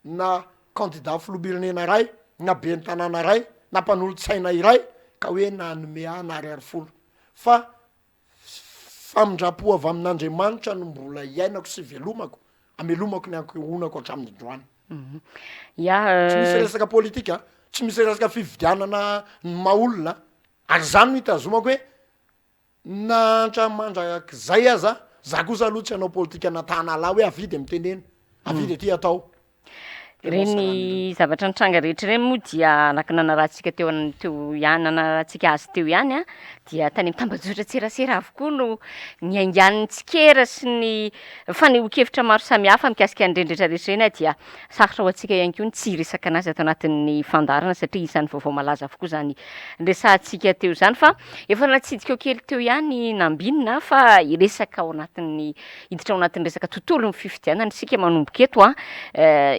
Speaker 4: na candidat filoham-pirenena ray na be ny tanàna ray na mpanolotsaina iray ka hoe na anome na ariary folo fa famindrapo avy amin'Andriamanitra no mbola iainako sy velomako amelomako ny ankohonako hatramin'ny androany. Tsy misy resaka politika, tsy misy resaka fividianana ny maolona ary zany no hitazomako hoe na andramandrak'izay aza za kosa aloha tsy anao politika natana ala hoe avidy amiteneny avidy aty atao
Speaker 1: reny zavatra nitranga rehetra reny moa dia nakinanarahantsika teo ihany nanarahantsika azy teo ihany a dia tany mitambajotra tserasera avokoa no niaingan'ny tsikera sy ny faneho-kevitra maro samihafa mikasika andrendretra rehetra reny a dia sarotra ho antsika ihany koa ny tsy resaka anazy ato anatin'ny fandarana satria isan'ny vaovao malaza avokoa zany resahantsika teo zany fa efa natsidika eo kely teo ihany nambinina fa iresaka ao anatin'ny hiditra ao anatin'ny resaka tontolo ny fifidianana isika manomboka eto a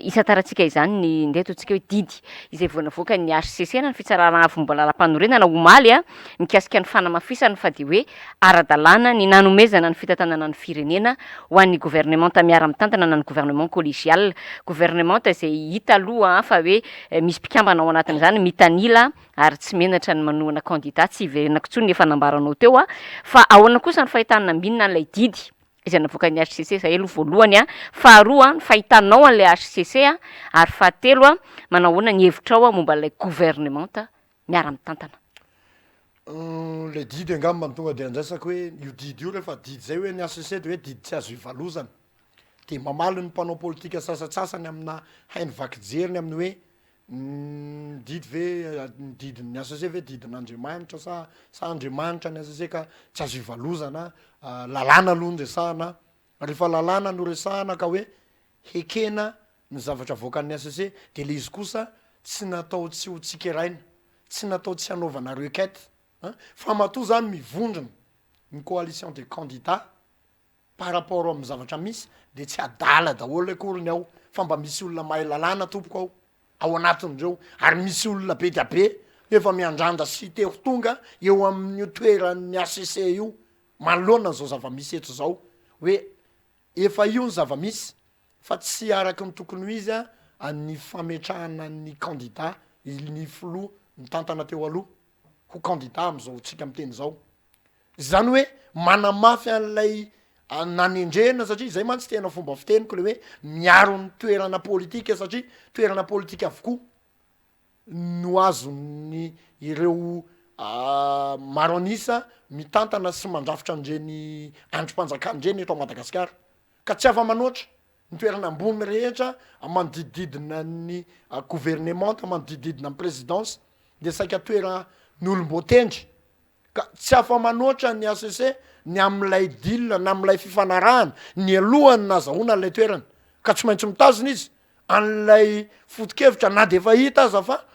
Speaker 1: isataratsika izany ny ndeto atsika hoe didy izay voanavoaka ny HCC na ny fitsarana fomba lalam-panorenana omaly a mikasika ny fanamafisany fa de hoe ara-dalàna ny nanomezana ny fitantanana ny firenena ho an'ny gouvernemanta miara-mitantana na ny gouvernement collégial gouvernemanta izay hita aloha fa hoe misy mpikambana ao anatin'izany mitanila ary tsy menatra ny manohana candidat tsy iverinako tsony ny efa nambaranao teo a fa ahoana kosa ny fahitana nambinina an'ilay didy izay navoaka ny HCC zay aloha voalohany a faharoa ny fahitanao an'ilay HCC a ary fahatelo a manahoana ny hevitrao a momba ilay gouvernemanta miara-mitantana
Speaker 4: le didy angamba tonga de andraisaka hoe io didy io rehefa didy zay hoe ny HCC de hoe didy tsy azo ivalozana de mamaly ny mpanao politika sasatsasany amina hainy vakijeriny amin'ny hoe didy ve didiny HCC ve didin'Andriamanitra sa Andriamanitra ny HCC ka tsy azo ivalozana lalàna aloha ny resahana rehefa lalàna no resahana ka hoe hekena ny zavatra voakan'ny HCC de le izy kosa tsy natao tsy ho tsikeraina tsy natao tsy hanaovana requête fa matoa zany mivondrona ny coalition des candidats par rapport amin'ny zavatra misy de tsy adala daholo akoriny ao fa mba misy olona mahay lalàna tompoko ao anatin'ireo ary misy olona be dia be efa miandrandra cité ho tonga eo amin'ny toeran'ny HCC io manoloana zao zava-misy eto zao hoe efa io ny zava-misy fa tsy araky ny tokony ho izy a ny fametrahana ny candidat ny filoha ny tantana teo aloha ho candidat am'izao tsika miteny zao zany hoe manamafy an'ilay nanendrena satria zay mantsy tena fomba fiteniko le hoe miaro ny toerana politika satria toerana politika avokoa no azony ireo maro anisa mitantana sy mandrafitra andreny androm-panjakana eto Madagasikara ka tsy afa manoatra ny toerana ambony rehetra manodidididina ny gouvernement manodidididina ny présidence de saika toeran'olom-botendry ka tsy afa manoatra ny HCC ny am'ilay dila na am'ilay fifanarahana ny alohany nazahoana an'ilay toerana ka tsy maintsy mitazona izy an'ilay foto-kevitra na de efa hita aza fa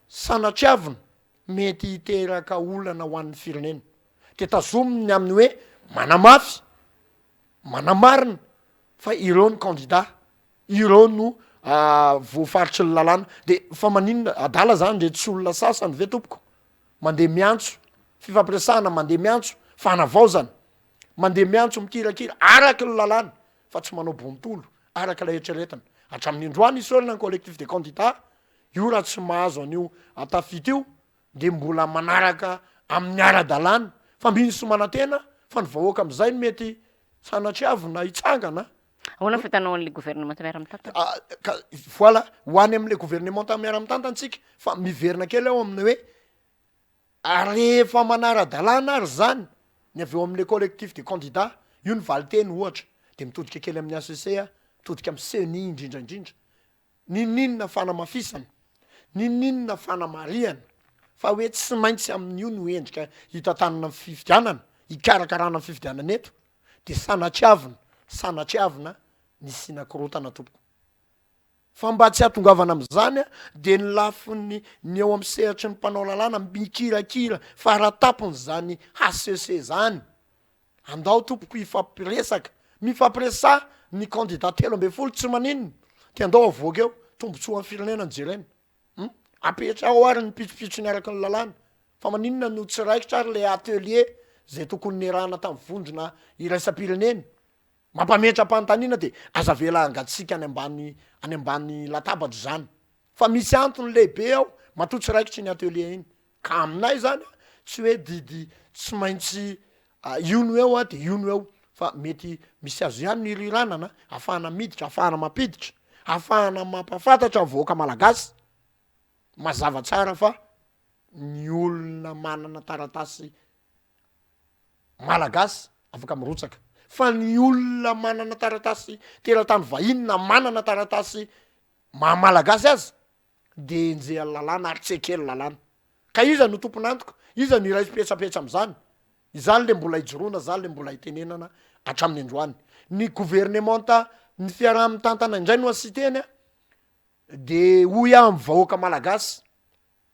Speaker 4: sanatriavina mety hiteraka olana ho an'ny firenena de tazominy amin'ny hoe manamafy manamarina fa ireo ny candidat ireo no voafaritry ny lalàna de fa maninona adala zany de tsy olona sasany ve tompoko mandeha miantso fifampiresahana mandeha miantso fanavaozana mandeha miantso mikirakira araky ny lalàna fa tsy manao bontolo araky la etreretana hatramin'ny androany isy olona ny collectif de candidat io raha tsy mahazo an'io atafity io de mbola manaraka amin'ny ara-dalàna fa misy manantena fa ny vahoaka am'izay ny mety sanatriavina hitsangana
Speaker 1: ahoana fitanao an'le gouvernement miara-mitantana
Speaker 4: voilà ho any am'le gouvernement miara-mitantantsika fa miverina kely ao amin'ny hoe rehefa manara-dalàna ary zany ny avy eo am'le collectif de candidat io ny valiteny ohatra de mitodika kely amin'ny HCC mitodika amin'ny CENI indrindraindrindra nininona fanamafisana nininona fanamariana fa hoe tsy maintsy amin'io no endrika hitantanana fifidianana hikarakarana fifidianana eto de sanatriavina ny sinakorotana tompoko fa mba tsy hatongavana am'izany de ny lafiny ny eo amin'ny sehatry ny mpanao lalàna mikirakira faratapony zany HCC zany andao tompoko ifampiresaka mifampiresah ny candidat 13 tsy maninona ty andao avoaka eo tombotsoa amin'ny firenena ny jerena apetra ao ary ny pitsopitso ny araky ny lalàna fa maninona no tsy raikitra ary le atelier zay tokony nirahana tamin'ny vondrona iraisam-pireneny mampametra-panontaniana de aza vela angatsika any ambany latabatry zany fa misy antony lehibe ao matoa tsy raikitry ny atelier iny ka aminay zany tsy hoe didy tsy maintsy io no eo de io no eo fa mety misy azo ihany ny riranana ahafahana miditra ahafahana mampiditra ahafahana mampafantatra voaka malagasy mazava tsara fa ny olona manana taratasy malagasy afaka mirotsaka fa ny olona manana taratasy teratany vahinina manana taratasy mahamalagasy azy de njeha lalàna ary tsekely lalàna ka iza no tompon'antoko iza ny iray fipetrapetra am'zany izany le mbola hijoroana zany le mbola hitenenana hatramin'ny androany ny gouvernementa ny fiaraha-mitantana indray no asiteny de hoy amin'ny vahoaka malagasy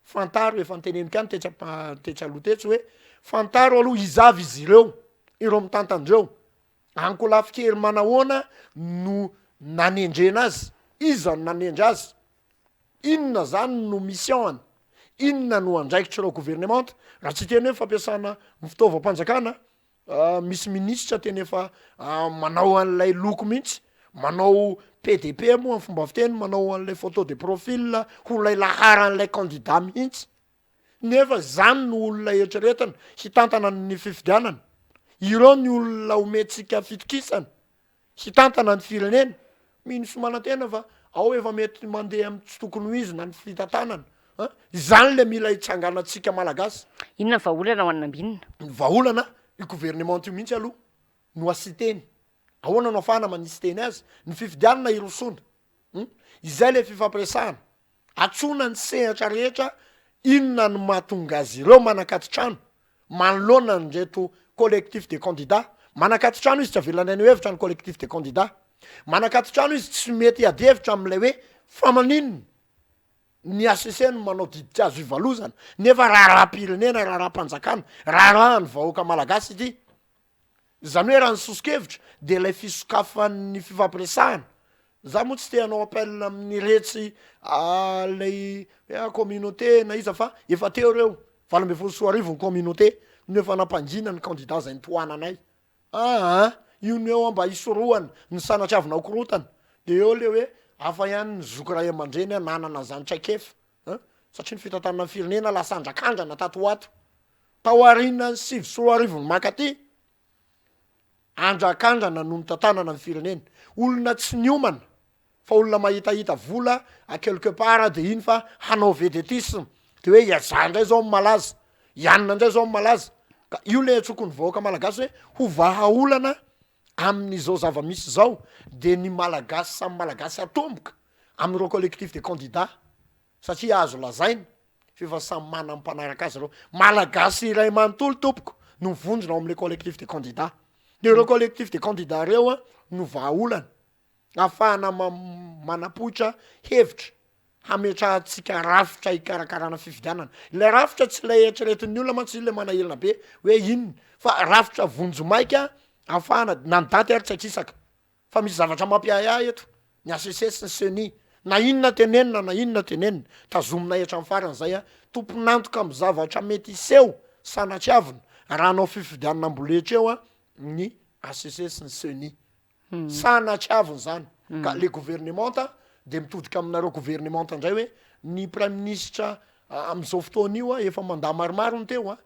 Speaker 4: fantaro efa niteneniko any tetra lotetso hoe fantaro aloha izavy izy ireo mitantandreo ankolafikely manahoana no nanendrena azy iza no nanendry azy inona zany no missionany inona no andraikitry reo gouvernementa raha tsy teny hoe fampiasana fitaovam-panjakana misy ministra teny efa manao an'lay loko mihitsy manao PDP moa amin'ny fomba fiteny manao an'lay photo de profil ho lay laharan'lay candidat mihitsy nefa zany no olona eritreretana hitantana ny fifidianana ireo ny olona ometsika fitokisana hitantana ny firenena mino somanantena fa ao efa mety mandeha amin'ny tsy tokony ho izy na ny fitantanana zany le mila hitsanganatsika malagasy
Speaker 1: inona vahaolana ho anambinina
Speaker 4: ny vahaolana i gouvernement io mihitsy aloha no asiteny ahoana no afahana manisy teny azy ny fifidianana irosona izay le fifampiresahana atsona ny sehatra rehetra inona no mahatonga azy ireo manakatitrano manoloana ndreto collectif de candidats manakatitrano izy tsy avelanany hevitra ny collectif de candidats manakatitrano izy tsy mety adevitra am'lay hoe famaninina ny ACC no manao diditra azo ivalozana nefa raha-pirenena raha-panjakana raha ny vahoaka malagasy ity zany hoe raha ny sosikevitra de lay fisokafan'ny fifampiresahana za moa tsy te hanao appel amin'ny retsy lay communauté na iza fa efa teo reo 24 ny communauté no efa nampangina ny candidat zay nitohananay io ny eo mba isorohana ny sanatry avinao korotana de eo le hoe afa ihany ny zoky ray aman-dreny nanana zany traikefa satria ny fitantanana firenena lasa andrakandrana tatoato tao arina ny 7 ny makaty andrakandrana no nitantanana ny firenena olona tsy niomana fa olona mahitahita vola a quelque part de iny fa hanao vedetisme de hoe iazà ndray zao malaza ianina ndray zao malaza ka io le tsokony vahoaka malagasy hoe ho vahaolana amin'izao zava-misy zao de ny malagasy samy malagasy atomboka amin'ireo collectif de candidats satria azo lazaina fefa samy mana mpanaraka azy reo malagasy iray manontolo tompoko no mivondrona ao am'le collectif de candidats de ireo collectif de candidats reo no vahaolana afahana manapoitra hevitra hametrahantsika rafitra hikarakarana fifidianana ilay rafitra tsy lay eritreretin'ny olona mantsy io le manahirana be hoe inona fa rafitra vonjo maika afahana nandaty ary tsy akisaka fa misy zavatra mampiahiahy eto ny ACC sy ny CENI na inona tenenina tazomina etra farany zay tomponantoka amin'ny zavatra mety iseho sanatriavina raha anao fifidianana amboletra eo ny ACC sy ny CENI sanatriavina zany ka le gouvernementa de mitodika aminareo gouvernementa ndray hoe ny prime ministre am'izao fotoana io efa mandaha maromaro ny teo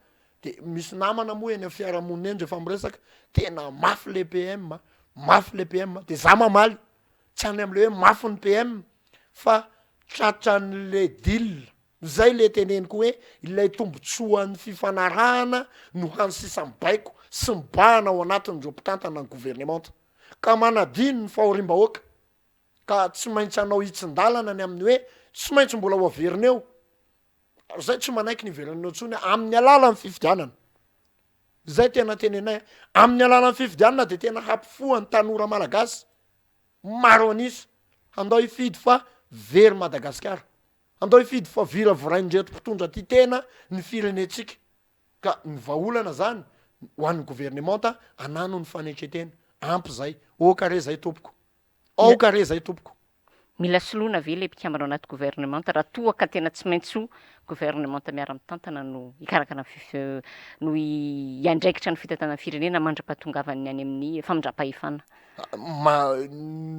Speaker 4: de misy namana moa eny fiarahamonina eny rehefa miresaka tena mafy le PM de za mamaly tsy any am'le hoe mafy ny PM fa tratran'le deal zay le teneniko hoe ilay tombotsoan'ny fifanarahana no hansisany baiko sy mibahana ao anatin'ireo mpitantana ny gouvernementa ka manadino ny fahorim-bahoaka ka tsy maintsy anao hitsin-dalana ny amin'ny hoe tsy maintsy mbola ho averineo zay tsy manaiky ny vereneo ntsony amin'ny alalan'ny fifidianana zay tena tenenay amin'ny alalan'ny fifidianana de tena hampifoany tanora malagasy maro anisa andao hifidy fa very Madagasikara andao hifidy fa vira voraindreto mpitondra ty tena ny firenetsika ka ny vahaolana zany ho an'ny gouvernementa anano ny fanetretena ampy zay okare zay tompoko okare zay tompoko
Speaker 1: mila soloana ve le mpikambana ao anaty gouvernementa raha toa ka tena tsy maintsy gouvernementa miara-mitantana no ikarakana no iandraikitra ny fitantanana firenena mandra-pahatongavany any amin'ny famindram-pahefana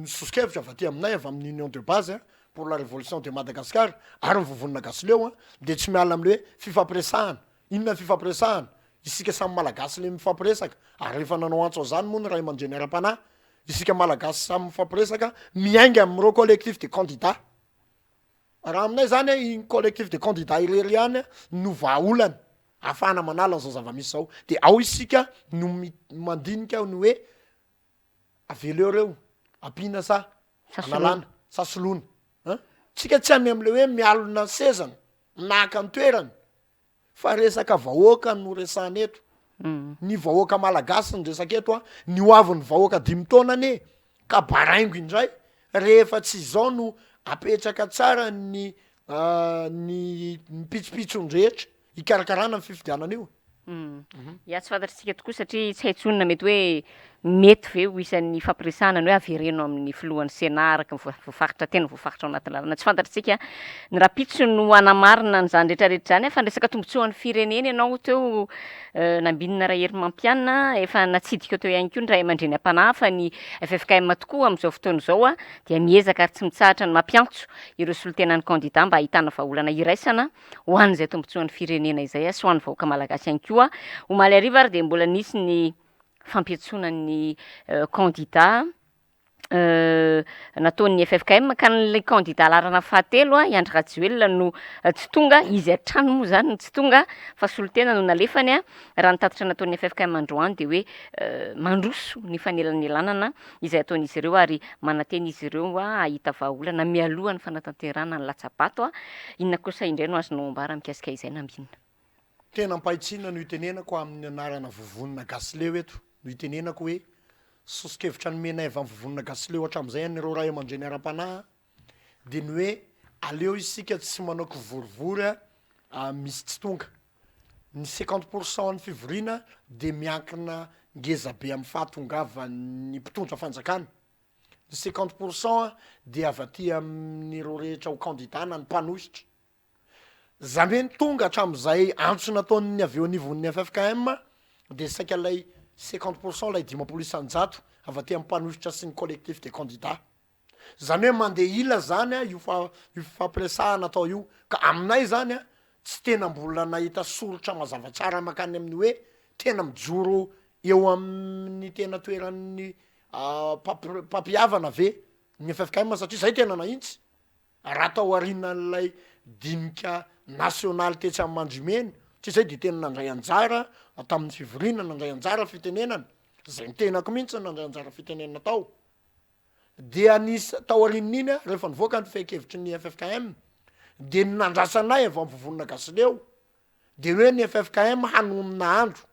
Speaker 4: sosikevitra avy aty aminay avy amin'ny union de base pour la révolution de Madagascar ary mivovonina gasy leo de tsy miala am'le hoe fifampiresahana inona fifampiresahana isika samy malagasy le mifampiresaka ary rehefa nanao antso zany moa ny ray aman-dreny ara-panahy isika malagasy samy mifampiresaka miainga amin'ireo collectif de candidats raha aminay zany iny collectif de candidats irery ihany no vahaolana afahana manala an'izao zava-misy zao de ao isika no mandinika ny hoe aveleo reo ampina sa
Speaker 1: Sasoloana.
Speaker 4: analana sasoloana tsika tsy any am'le hoe mialona sezana naka ny toerany fa resaka vahoaka no resana eto ny vahoaka malagasy ny resaka eto a ny hoavin'ny vahoaka 5 taona ane ka baraingo indray rehefa tsy izao no apetraka tsara ny pitsopitsony rehetra hikarakarana ny fifidianana io
Speaker 1: Ya tsy fantatritsika tokoa satria tsy haintsonina mety hoe mety ve ho isan'ny fampiresahana ny hoe avereno amin'ny filohan'ny Sénat araka ny voafaritra tena voafaritra ao anaty lalana. Tsy fantatritsika ny rapitso no anamarina n'izany rehetrarehetra zany fa resaka tombotsoan'ny firenena ianao teo nambinina rahery mampianina efa natsidika teo ihany koa ny ray aman-dreny am-panahy fa ny FFKM tokoa amin'izao fotoana izao a dia miezaka ary tsy mitsahatra ny mampiantso ireo solotenan'ny candidat mba ahitana vahaolana iraisana ho an'izay tombotsoan'ny firenena izay a sy ho an'ny vahoaka malagasy ihany koa. Omaly ariva ary dia mbola nisy ny fampiatsonan'ny candidat nataon'ny FFKM ka ny candidat larana fahatelo a Andry Rajoelina no tsy tonga izy atrano moa zany no tsy tonga fa solotena no nalefany a raha ny tatitra nataon'ny FFKM androany dia hoe mandroso ny fanelanelanana izay ataon'izy ireo ary mananteny izy ireo a ahita vahaolana mialoha ny fanatanterana ny latsabato a inona kosa indray no azonao ambara mikasika izay nambinina.
Speaker 4: tena mpahitsiana no itenenako amin'ny anarana vovonina gasileo eto no itenenako hoe sosikevitra nomena avy amin'ny vovonina gasileo hatram'izay an'ireo ray aman-dreny ara-panahy dia ny hoe aleo isika tsy manao kivorivory misy tsy tonga ny 50% ny fivoriana dia miankina ngeza be amin'ny fahatongavany mpitondra fanjakana ny 50% dia avy aty amin'ireo rehetra ho candidat na ny mpanositra zany hoe ny tonga hatram'izay antso nataony avy eo anivon'ny FFKM dia saika lay 50% lay 10 isanjato avy aty amin'ny mpanositra sy ny collectif des candidats zany hoe mandeha ila zany a io fampiresahana atao io ka aminay zany a tsy tena mbola nahita sorotra mazava tsara makany amin'ny hoe tena mijoro eo amin'ny tena toeran'ny mpampiavana ve ny FFKM satria zay tena nahintsy raha tao arinan'lay dinika nasionaly tetsy amin'ny mandrimeny tsy zay dia tena nandray anjara tamin'ny fivoriana nandray anjara fitenenana zay ny tenako mihitsy nandray anjara fitenenana tao dia anisy tao arinina iny rehefa nivoaka ny fehikevitry ny FFKM dia ny nandrasanay avy amin'ny vovonina gasileo dia hoe ny FFKM hanonona andro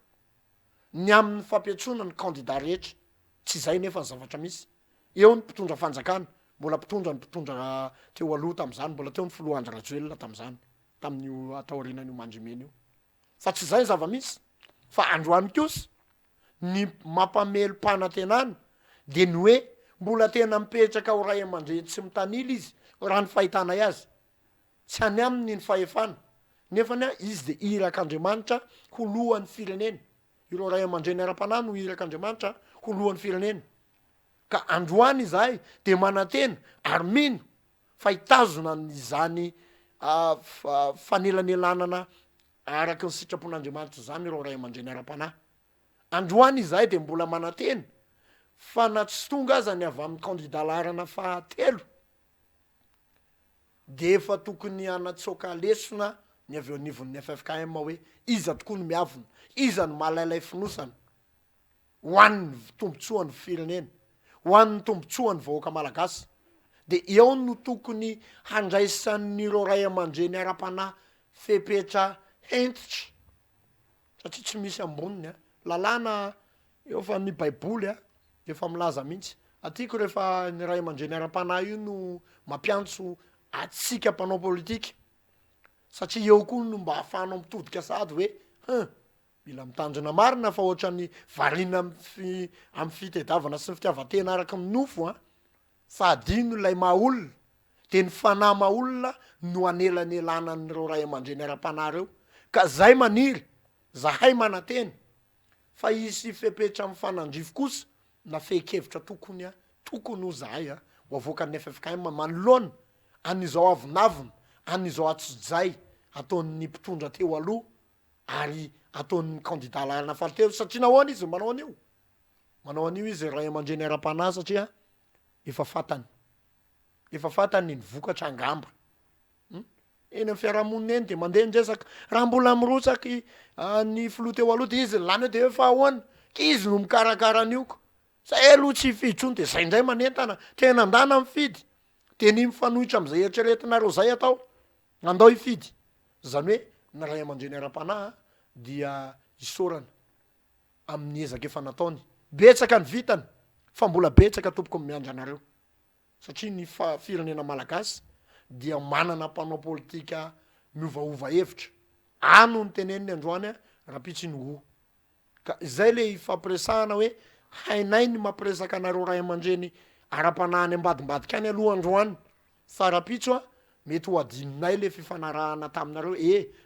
Speaker 4: ny amin'ny fampiatsona ny candidat rehetra tsy zay nefa ny zavatra misy eo ny mpitondra fanjakana mbola mpitondra teo aloha tam'izany mbola teo ny filoha Andry Rajoelina tam'izany tamin'io atao arinan'io mandrimena io fa tsy zay zava-misy fa androany kosa ny mampamelo-panantenana dia ny hoe mbola tena mipetraka ho ray aman-dreny tsy mitanila izy raha ny fahitanay azy tsy any aminy ny fahefana nefa ny izy dia irak'Andriamanitra ho lohan'ny firenena ireo ray aman-dreny ara-panahy no irak'Andriamanitra ho lohan'ny firenena ka androany izahay dia manantena ary mino fa hitazona n'izany fanelanelanana araky ny sitrapon'Andriamanitra zany ireo ray aman-dreny ara-panahy androany izahay dia mbola manantena fa na tsy tonga aza ny avy amin'ny candidat larana fahatelo dia efa tokony anatsoaka lesona ny avy eo anivon'ny FFKM hoe iza tokoa no miavona iza no malailay finosana ho an'ny tombotsoan'ny firenena ho an'ny tombotsoan'ny vahoaka malagasy dia eo no tokony handraisan'ireo ray aman-dreny ara-panahy fepetra hentitra satria tsy misy amboniny lalàna eo fa ny baiboly efa milaza mihitsy atiako rehefa ny ray aman-dreny ara-panahy io no mampiantso atsika mpanao politika satria eo koa no mba hahafahanao mitodika sady hoe mila mitandrina marina fa ohatrany variana amin'ny fitediavana sy ny fitiavatena araka ny nofo fa adino ilay mahaolona dia ny fanahy mahaolona no anelanelànan'ireo ray aman-dreny ara-panahy reo ka zay maniry zahay manantena fa isy fepetra amin'ny fanandrifo kosa na fehikevitra tokony ho zahay ho avoakan'ny FFKM manoloana an'izao avinavina an'izao atsojay ataon'ny mpitondra teo aloha ary ataon'ny candidat larana fahatelo satria nahoana izy manao an'io izy ray aman-dreny ara-panahy satria efa fatany ny vokatra angamba eny amin'ny fiarahamonina eny dia mandeha ndresaka raha mbola mirotsaky ny filoha teo aloha dia izy lany hoe dia efa ahoana izy no mikarakara an'ioko zay aloha tsy hifidy tsony de zay indray manentana tena andana mifidy de ny mifanohitra am'izay eritreretinareo zay atao andao hifidy zany hoe na ray aman-dreny ara-panahy dia isorana amin'ny ezaka efa nataony betsaka ny vitany fa mbola betsaka tompoko miandra anareo satria ny firenena malagasy dia manana mpanao politika miovaova hevitra ano ny teneniny androany rapitsy ny ho ka izay le ifampiresahana hoe hainay ny mampiresaka anareo ray aman-dreny ara-panahy ny ambadimbadika any aloha androany fa rapitso mety ho adininay le fifanarahana taminareo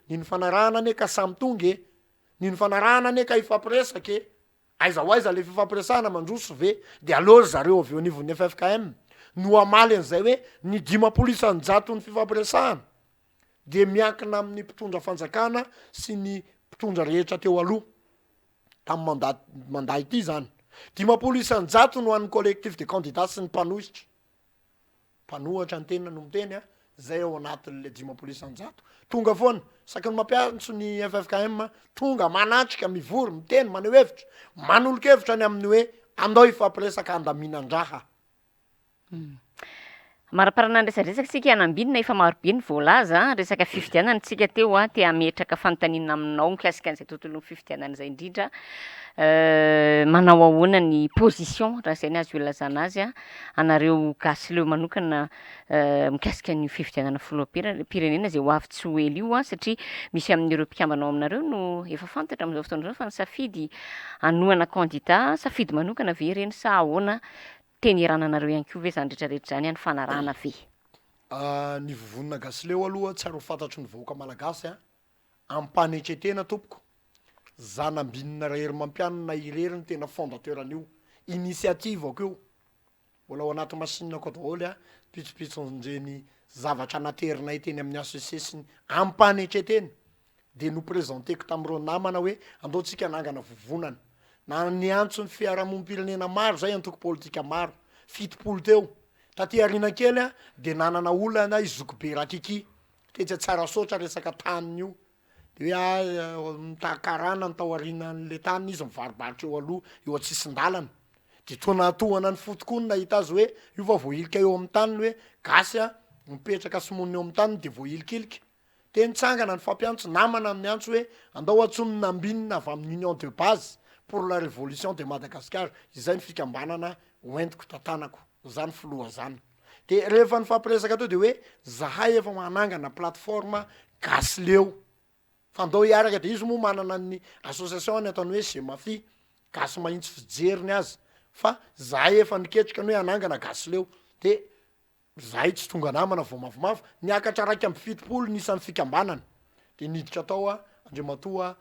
Speaker 4: niny fanarahana ane ka samy tonga niny fanarahana ane ka ifampiresaka aiza ho aiza le fifampiresahana mandroso ve de alory zareo avy eo anivon'ny FFKM no amaly an'izay hoe ny 5% ny fifampiresahana de miankina amin'ny mpitondra fanjakana sy ny mpitondra rehetra teo aloha tamin'ny mandat ity zany 5% no an'ny collectif de candidats sy ny mpanohitra ny tena no miteny zay ao anatin'le 5% tonga foana saky ny mampiantso ny FFKM tonga manatrika mivory miteny maneho hevitra manolo-kevitra ny amin'ny hoe andao ifampiresaka andaminan-draha
Speaker 1: Maraparana resadresaka sika anambinina efa marobe ny voalaza resaka fifidianana tsika teo te ametraka fanontaniana aminao mikasika an'izay tontolo fifidianana zay indrindra manao ahoana ny position raha zay ny azo ilazana azy anareo gasy leo manokana mikasika ny fifidianana filoham-pirenena zay ho avy tsy ho ely io satria misy amin'ireo mpikambanao aminareo no efa fantatra amin'izao fotoana fa ny safidy anoana candidat safidy manokana ve reny sa ahoana tenirana anareo ihany koa ve zany rehetrarehetra zany any fanarahana ve
Speaker 4: ny vovonina gasy leo aloha tsary ho fantatry ny vahoaka malagasy ampanetretena tompoko zanambinina rahery mampianina irery ny tena fondateran'io initiative ako io mbola ao anaty masinina ko daholo pitsopitsonjeny zavatra naterinay teny amin'ny asesesiny ampanetretena de no prezenteko tamin'ireo namana hoe andaotsika nangana vovonana na ny antso ny fiarahamonim-pirenena maro zay antoko politika maro 70 teo taty arina kely de nanana olana izoko be rakiki tetsy tsara sotra resaka taniny io de hoe mitakarana ny tao arinan'le taniny izy mivarobarotra eo aloha eo atsisindalana de tonatohana ny fotokono nahita azy hoe io fa voailika eo amin'ny taniny hoe gasy mipetraka somonina eo amin'ny taniny de voailikilika de nitsangana ny fampiantso namana amin'ny antso hoe andao atsonona ambinina avy amin'ny union de base pour la révolution de Madagascar izay ny fikambanana hoentiko tatanako zany filoha zany de rehefa ny fampiresaka teo de hoe zahay efa manangana plateforme gasy leo fandao hiaraka de izy moa manana ny association ny ataony hoe gemafi gasy mahitsy fijeriny azy fa zahay efa niketrika ny hoe anangana gasy leo de zahay tsy tonga namana vao mavomavo niakatra raiky amby 70 nisan'ny fikambanana de niditra tao andriamatoa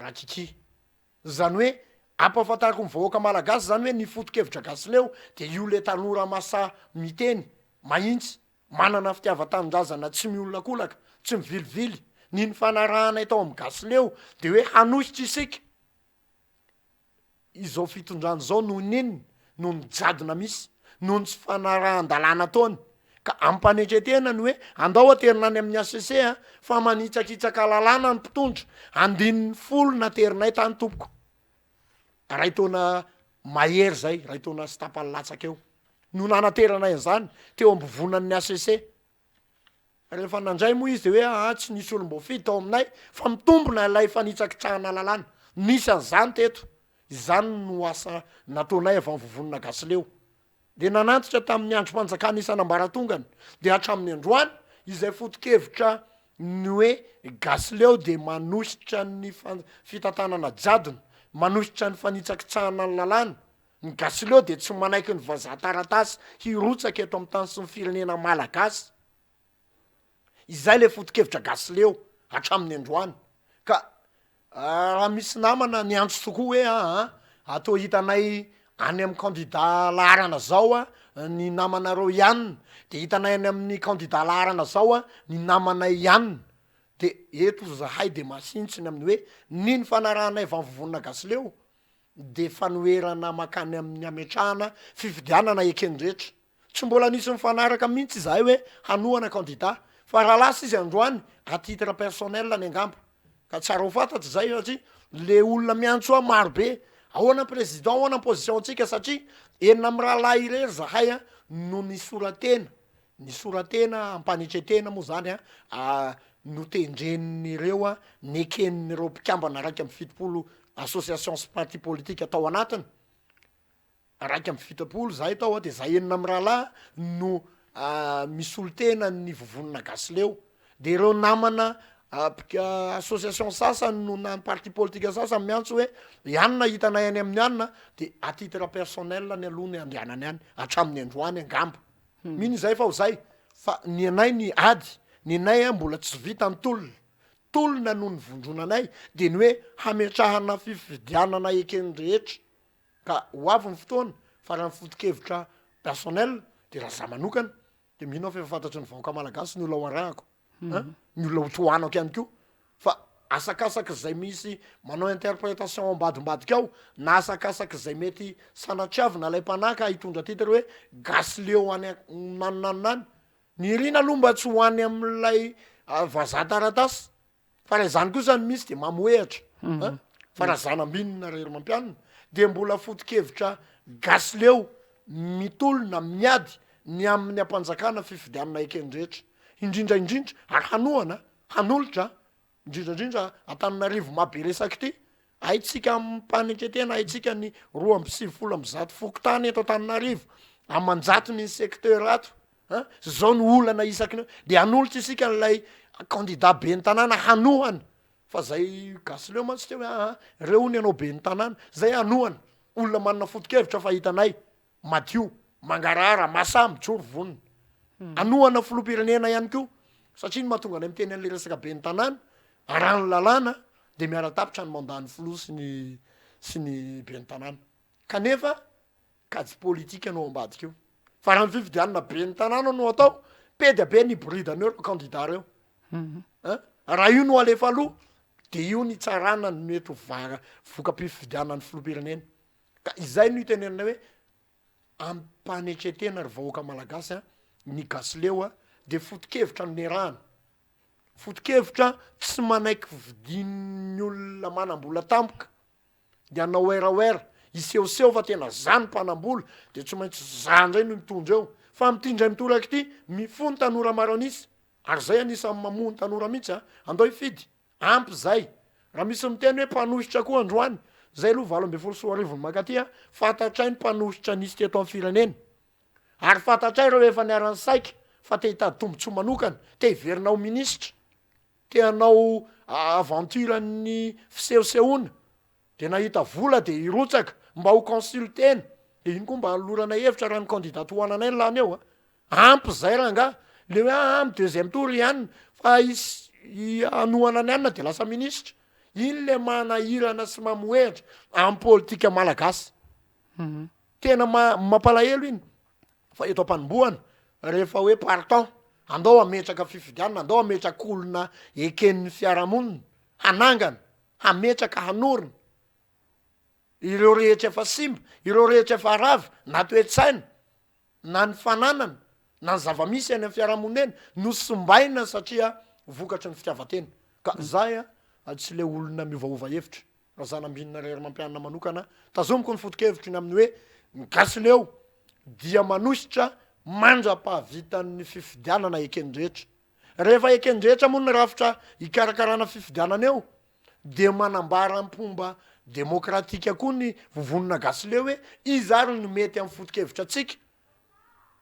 Speaker 4: rakiki zany hoe ampafantariko ny vahoaka malagasy zany hoe ny foto-kevitra gasy leo de io le tanora masa miteny mahitsy manana fitiava-tanindrazana tsy miolonakolaka tsy mivilivily niny fanarahana tao amin'ny gasy leo de hoe hanositra isika izao fitondrany zao noho ninny noho ny jadona misy noho ny tsy fanarahan-dalàna taony ka ampanetretena ny hoe andao aterina any amin'ny ACC fa manitsakitsaka lalàna ny mpitondra andininy folo naterinay tany tompoko ray taona mahery zay ray taona sy tapany latsaka eo no nanateranay an'izany teo ambovonan'ny ACC rehefa nandray moa izy de hoe tsy nisy olom-boafidy tao aminay fa mitombona lay fanitsakitrahana lalàna nisy an'izany teto izany no asa nataonay avy am'vovonina gasy leo de nanantitra tamin'ny androm-panjakana isanambaratongany de hatramin'ny androany izay foto-kevitra ny hoe gasy leo de manositra ny fitantanana jadona manositra ny fanitsakitsahana ny lalàna ny gasy leo de tsy manaiky ny vazataratasy hirotsaka eto amin'ny tany sy ny firenena malagasy izay le foto-kevitra gasy leo hatramin'ny androany ka raha misy namana ny antso tokoa hoe atao hitanay any amin'ny candidat laharana zao ny namanareo ihanina de hitanay any amin'ny candidat laharana zao ny namanay ihanina de eto zahay de masintsiny amin'ny hoe niny fanarahanay avy am'vovonina gasy leo de fanoerana makany amin'ny ametrahana fifidianana ekenrehetra tsy mbola nisy mifanaraka mihitsy zahay hoe hanohana candidat fa raha lasa izy androany à titre personnel ny angamba ka tsara ho fantatry zay satria le olona miantso marobe ahoana président ahoana position antsika satria enina amin'ny rahalahy irery zahay a no nisoratena ampanitretena moa zany a notendren'ireo a nekenin'ireo mpikambana raiky amby fitopolo association sy parti politique atao anatiny raiky amby fitopolo zay tao de zay enina amin'ny rahalahy no misolo tena ny vovonina gasy leo de ireo namana association sasany no na parti politique sasany miantso hoe ianona hitanay any amin'ny anina de à titre personnel ny aloha ny andehanany any hatramin'ny androany angamba mino zay fa ho zay fa ny anay ny ady ny anay mbola tsy vita ny tolona no ny vondronanay de ny hoe hametrahana fifidianana ekeny rehetra ka ho avy ny fotoana fa raha nyfoto-kevitra personnel de raha za manokana de mino fa efa fantatry ny vahoaka malagasy ny olona ho arahako ny olona ho tohanako ihany koa fa asakasaky zay misy manao interprétation ambadimbadika ao na asakasaky zay mety sanatriavina lay mpanaka hitondra titre hoe gasy leo any nanonanonany ny rina aloha mba tsy hoany am'lay vazataratasy fa raha zany koa zany misy de mamoehatra fa raha zanambinina rery mampianina de mbola foto-kevitra gasy leo mitolona miady ny amin'ny ampanjakana fifidianana ekendrehetra indrindraindrindra ary hanolotra indrindraindrindra Antananarivo mahaberesaky ty aitsika mpanetretena aitsika ny 2.7 fokotany eto Antananarivo amanjatony ny secteur ato zao ny olana isaky de hanolotra isika n'lay candidat be ny tanàna hanohana fa zay gasy leo mantsy te hoe reo ny anao be ny tanàna zay hanohana olona manana foto-kevitra fa hitanay madio mangarara masamy joro vonona anohana filoham-pirenena ihany koa satria ny mahatonga anay miteny an'le resaka be ny tanàna arahany lalàna de miara-tapitra ny mandany filoha sy ny be ny tanàna kanefa kajy politika anao ambadika eo fa raha ny fifidianana be ny tanàna no atao pedy be ny hybride-aneo reo candidat reo raha io no alefa aloha de io ny tsarana ny mety voka-pifidianana ny filoham-pirenena ka izay no itenenana hoe ampanetretena ry vahoaka malagasy ny gasy leo de foto-kevitra ny erahana foto-kevitra tsy manaiky vidin'ny olona manam-bola tampoka de anao eraoera isehoseho fa tena zany mpanam-bola de tsy maintsy zandray no mitondra eo fa mitindray mitolaky ty mifony tanora maro anisy ary zay anisan'ny mamono tanora mihitsy andao hifidy ampy zay raha misy miteny hoe mpanohitra koa androany zay aloha 20 makaty fantatray ny mpanohitra nisy teto amin'ny firenena ary fantatray reo efa niarany saika fa te hitady tombontsoa manokana te hiverinao ministra te hanao aventure-ny fisehosehoana de nahita vola de hirotsaka mba ho consultena de iny koa mba halorana hevitra raha ny candidat hoananay ny lany eo ampy zay raha nga le hoe amy deuxième tour ihany fa anohana ny anina de lasa ministra iny le manahirana sy mamoehitra amin'ny politika malagasy tena mampalahelo iny fa eto am-panombohana rehefa hoe partant andao ametraka fifidianana andao ametraka olona eken'ny fiarahamonina hanangana hametraka hanorina ireo rehetra efa simba ireo rehetra efa ravy na toe-tsaina na ny fananana na ny zava-misy any amin'ny fiarahamonina no sombaina satria vokatry ny fitiavatena ka zay tsy le olona miovaova hevitra raha zanambinina rery mampianana manokana tazomiko ny foto-kevitra iny amin'ny hoe gasy leo dia manositra mandra-pahavitan'ny fifidianana ekendrehetra rehefa ekendrehetra moa ny rafitra hikarakarana fifidianana eo de manambara mpomba demokratika koa ny vovonina gasy leo hoe izary ny mety amin'ny foto-kevitra atsika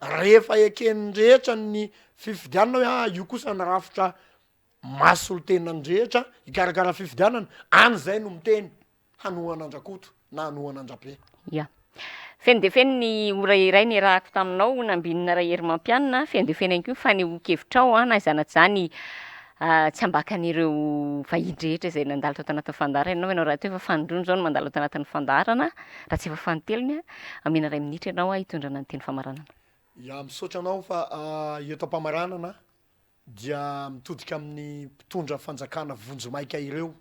Speaker 4: rehefa ekendrehetra ny fifidianana hoe io kosa ny rafitra masolo tenandrehetra hikarakara fifidianana any zay no miteny hanohan'andrakoto na hanohan'andrabe
Speaker 1: feny de feny ny ora iray ny rahako taminao nambinina raha hery mampianina feny de feny ihany koa fa ny kevitrao na zanaty zany tsy ambakan'ireo vahiny zay nandalo tao tanatin'ny fandaharana ianao ianao raha teo efa fanindrono zao no mandalo tao tanatin'ny fandaharana raha tsy efa fanotelony amena ray minitra ianao hitondrana ny teny famaranana
Speaker 4: misaotra anao fa eto am-pamaranana dia mitodika amin'ny mpitondra fanjakana vonjomaika ireo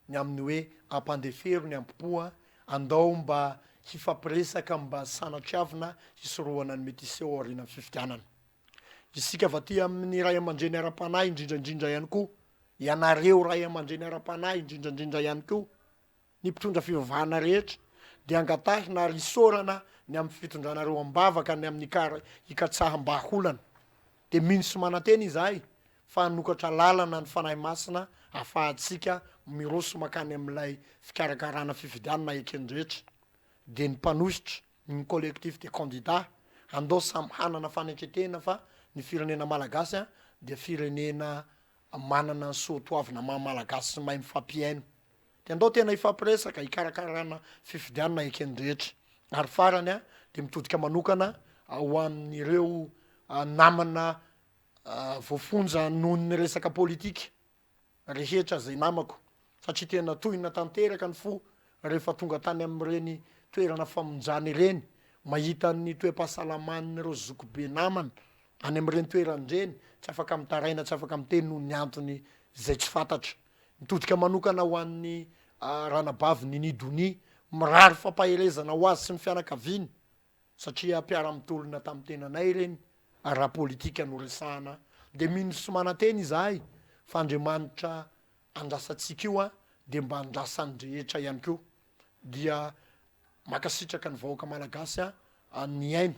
Speaker 4: ny amin'ny hoe ampandefero ny ampipoa andao mba hifampiresaka mba sanatriavina hisorohana ny mety iseho aoriana fifidianana isika vaty amin'ny ray aman-dreny ara-panahy indrindraindrindra ihany koa ianareo ray aman-dreny ara-panahy indrindraindrindra ihany koa ny mpitondra fivavahana rehetra de angatahy na risorana ny amin'ny fitondranareo ambavaka ny amin'ny ikatsaham-baholana de minsy mananteny izahay fa nokatra lalana ny fanahy masina afahatsika miroso makany am'ilay fikarakarana fifidianana ekendrehetra de ny mpanositra ny collectif de candidat andao samy hanana fanetretena fa ny firenena malagasy de firenena manana ny soatoavina mamalagasy sy mahay mifampiaino de andao tena ifampiresaka ikarakarana fifidianana ekendrehetra ary farany de mitodika manokana ho amin'ireo namana voafonja noho ny resaka politika rehetra zay namako satria tena tohina tanteraka ny fo rehefa tonga tany am'ireny toerana famonjany ireny mahita ny toe-pahasalaman'ireo zokobe namana any am'ireny toeran'ireny tsy afaka mitaraina tsy afaka miteny noho ny antony zay tsy fantatra mitodika manokana ho an'ny ranabavy ny nidony mirary fampaherezana ho azy sy ny fianakaviany satria mpiara-mitolona tamin'ny tenanay ireny raha politika no resahana de mino sy mananteny izahay fa Andriamanitra andrasantsika io de mba andrasany rehetra ihany koa dia makasitraka ny vahoaka malagasy ny aino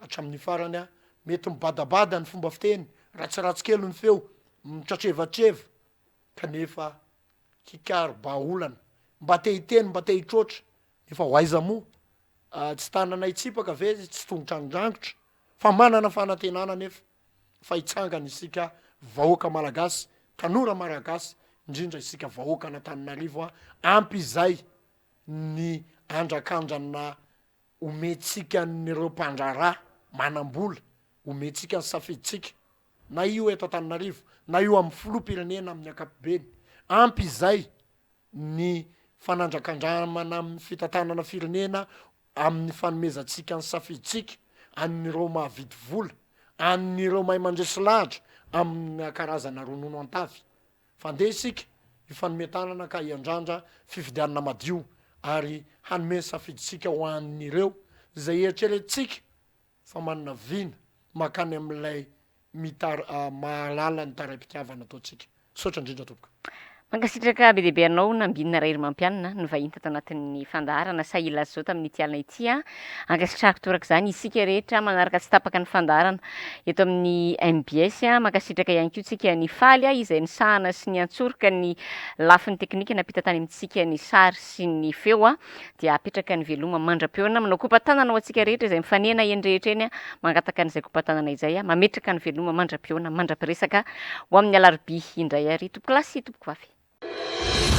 Speaker 4: hatramin'ny farany mety mibadabada ny fomba fiteny ratsiratsy kely ny feo mitratrevatreva kanefa kikaro-baolana mba te hiteny mba te hitroatra efa ho aiza mo tsy tananay tsipaka ve tsy tongotra andrangotra fa manana fanantenana nefa fa hitsangana isika vahoaka malagasy tanora malagasy indrindra isika vahoaka Antananarivo ampy izay ny andrakandrana ometsika n'ireo mpandrarà manam-bola ometsika ny safiditsika na io eto Antananarivo na io amin'ny filoham-pirenena amin'ny ankapobeny ampy izay ny fanandrakandramana amin'ny fitantanana firenena amin'ny fanomezantsika ny safiditsika an'ireo mahavidy vola an'ireo mahay mandresy lahatra amin'ny karazana ronono antavy fandeha isika ifanometanana ka hiandrandra fifidianana madio ary hanome safiditsika ho an'ireo zay eritreretintsika fa manana vina makany amin'ilay mahalala ny taram-pitiavana ataotsika sotra indrindra tompoko
Speaker 1: Mankasitraka be deabe anao nambinina rairy mampianina no vahiny tato anatin'ny fandaharana Sahia Lasa zao tamin'ny tialana ity ankasitrahako toraka zany isika rehetra manaraka tsy tapaka ny fandaharana eto amin'ny MBS mankasitraka ihany koa tsika ny faly izay ny sahana sy ny antsoroka ny lafin'ny teknika napita tany amintsika ny sary sy ny feo dia apetraka ny veloma mandra-peona manao kopatanana ho atsika rehetra izay mifanena endrehetra eny mangataka an'izay kopatanana izay mametraka ny veloma mandra-peona mandra-piresaka ho amin'ny alarobia indray ary tompoko lasy tompoko vavy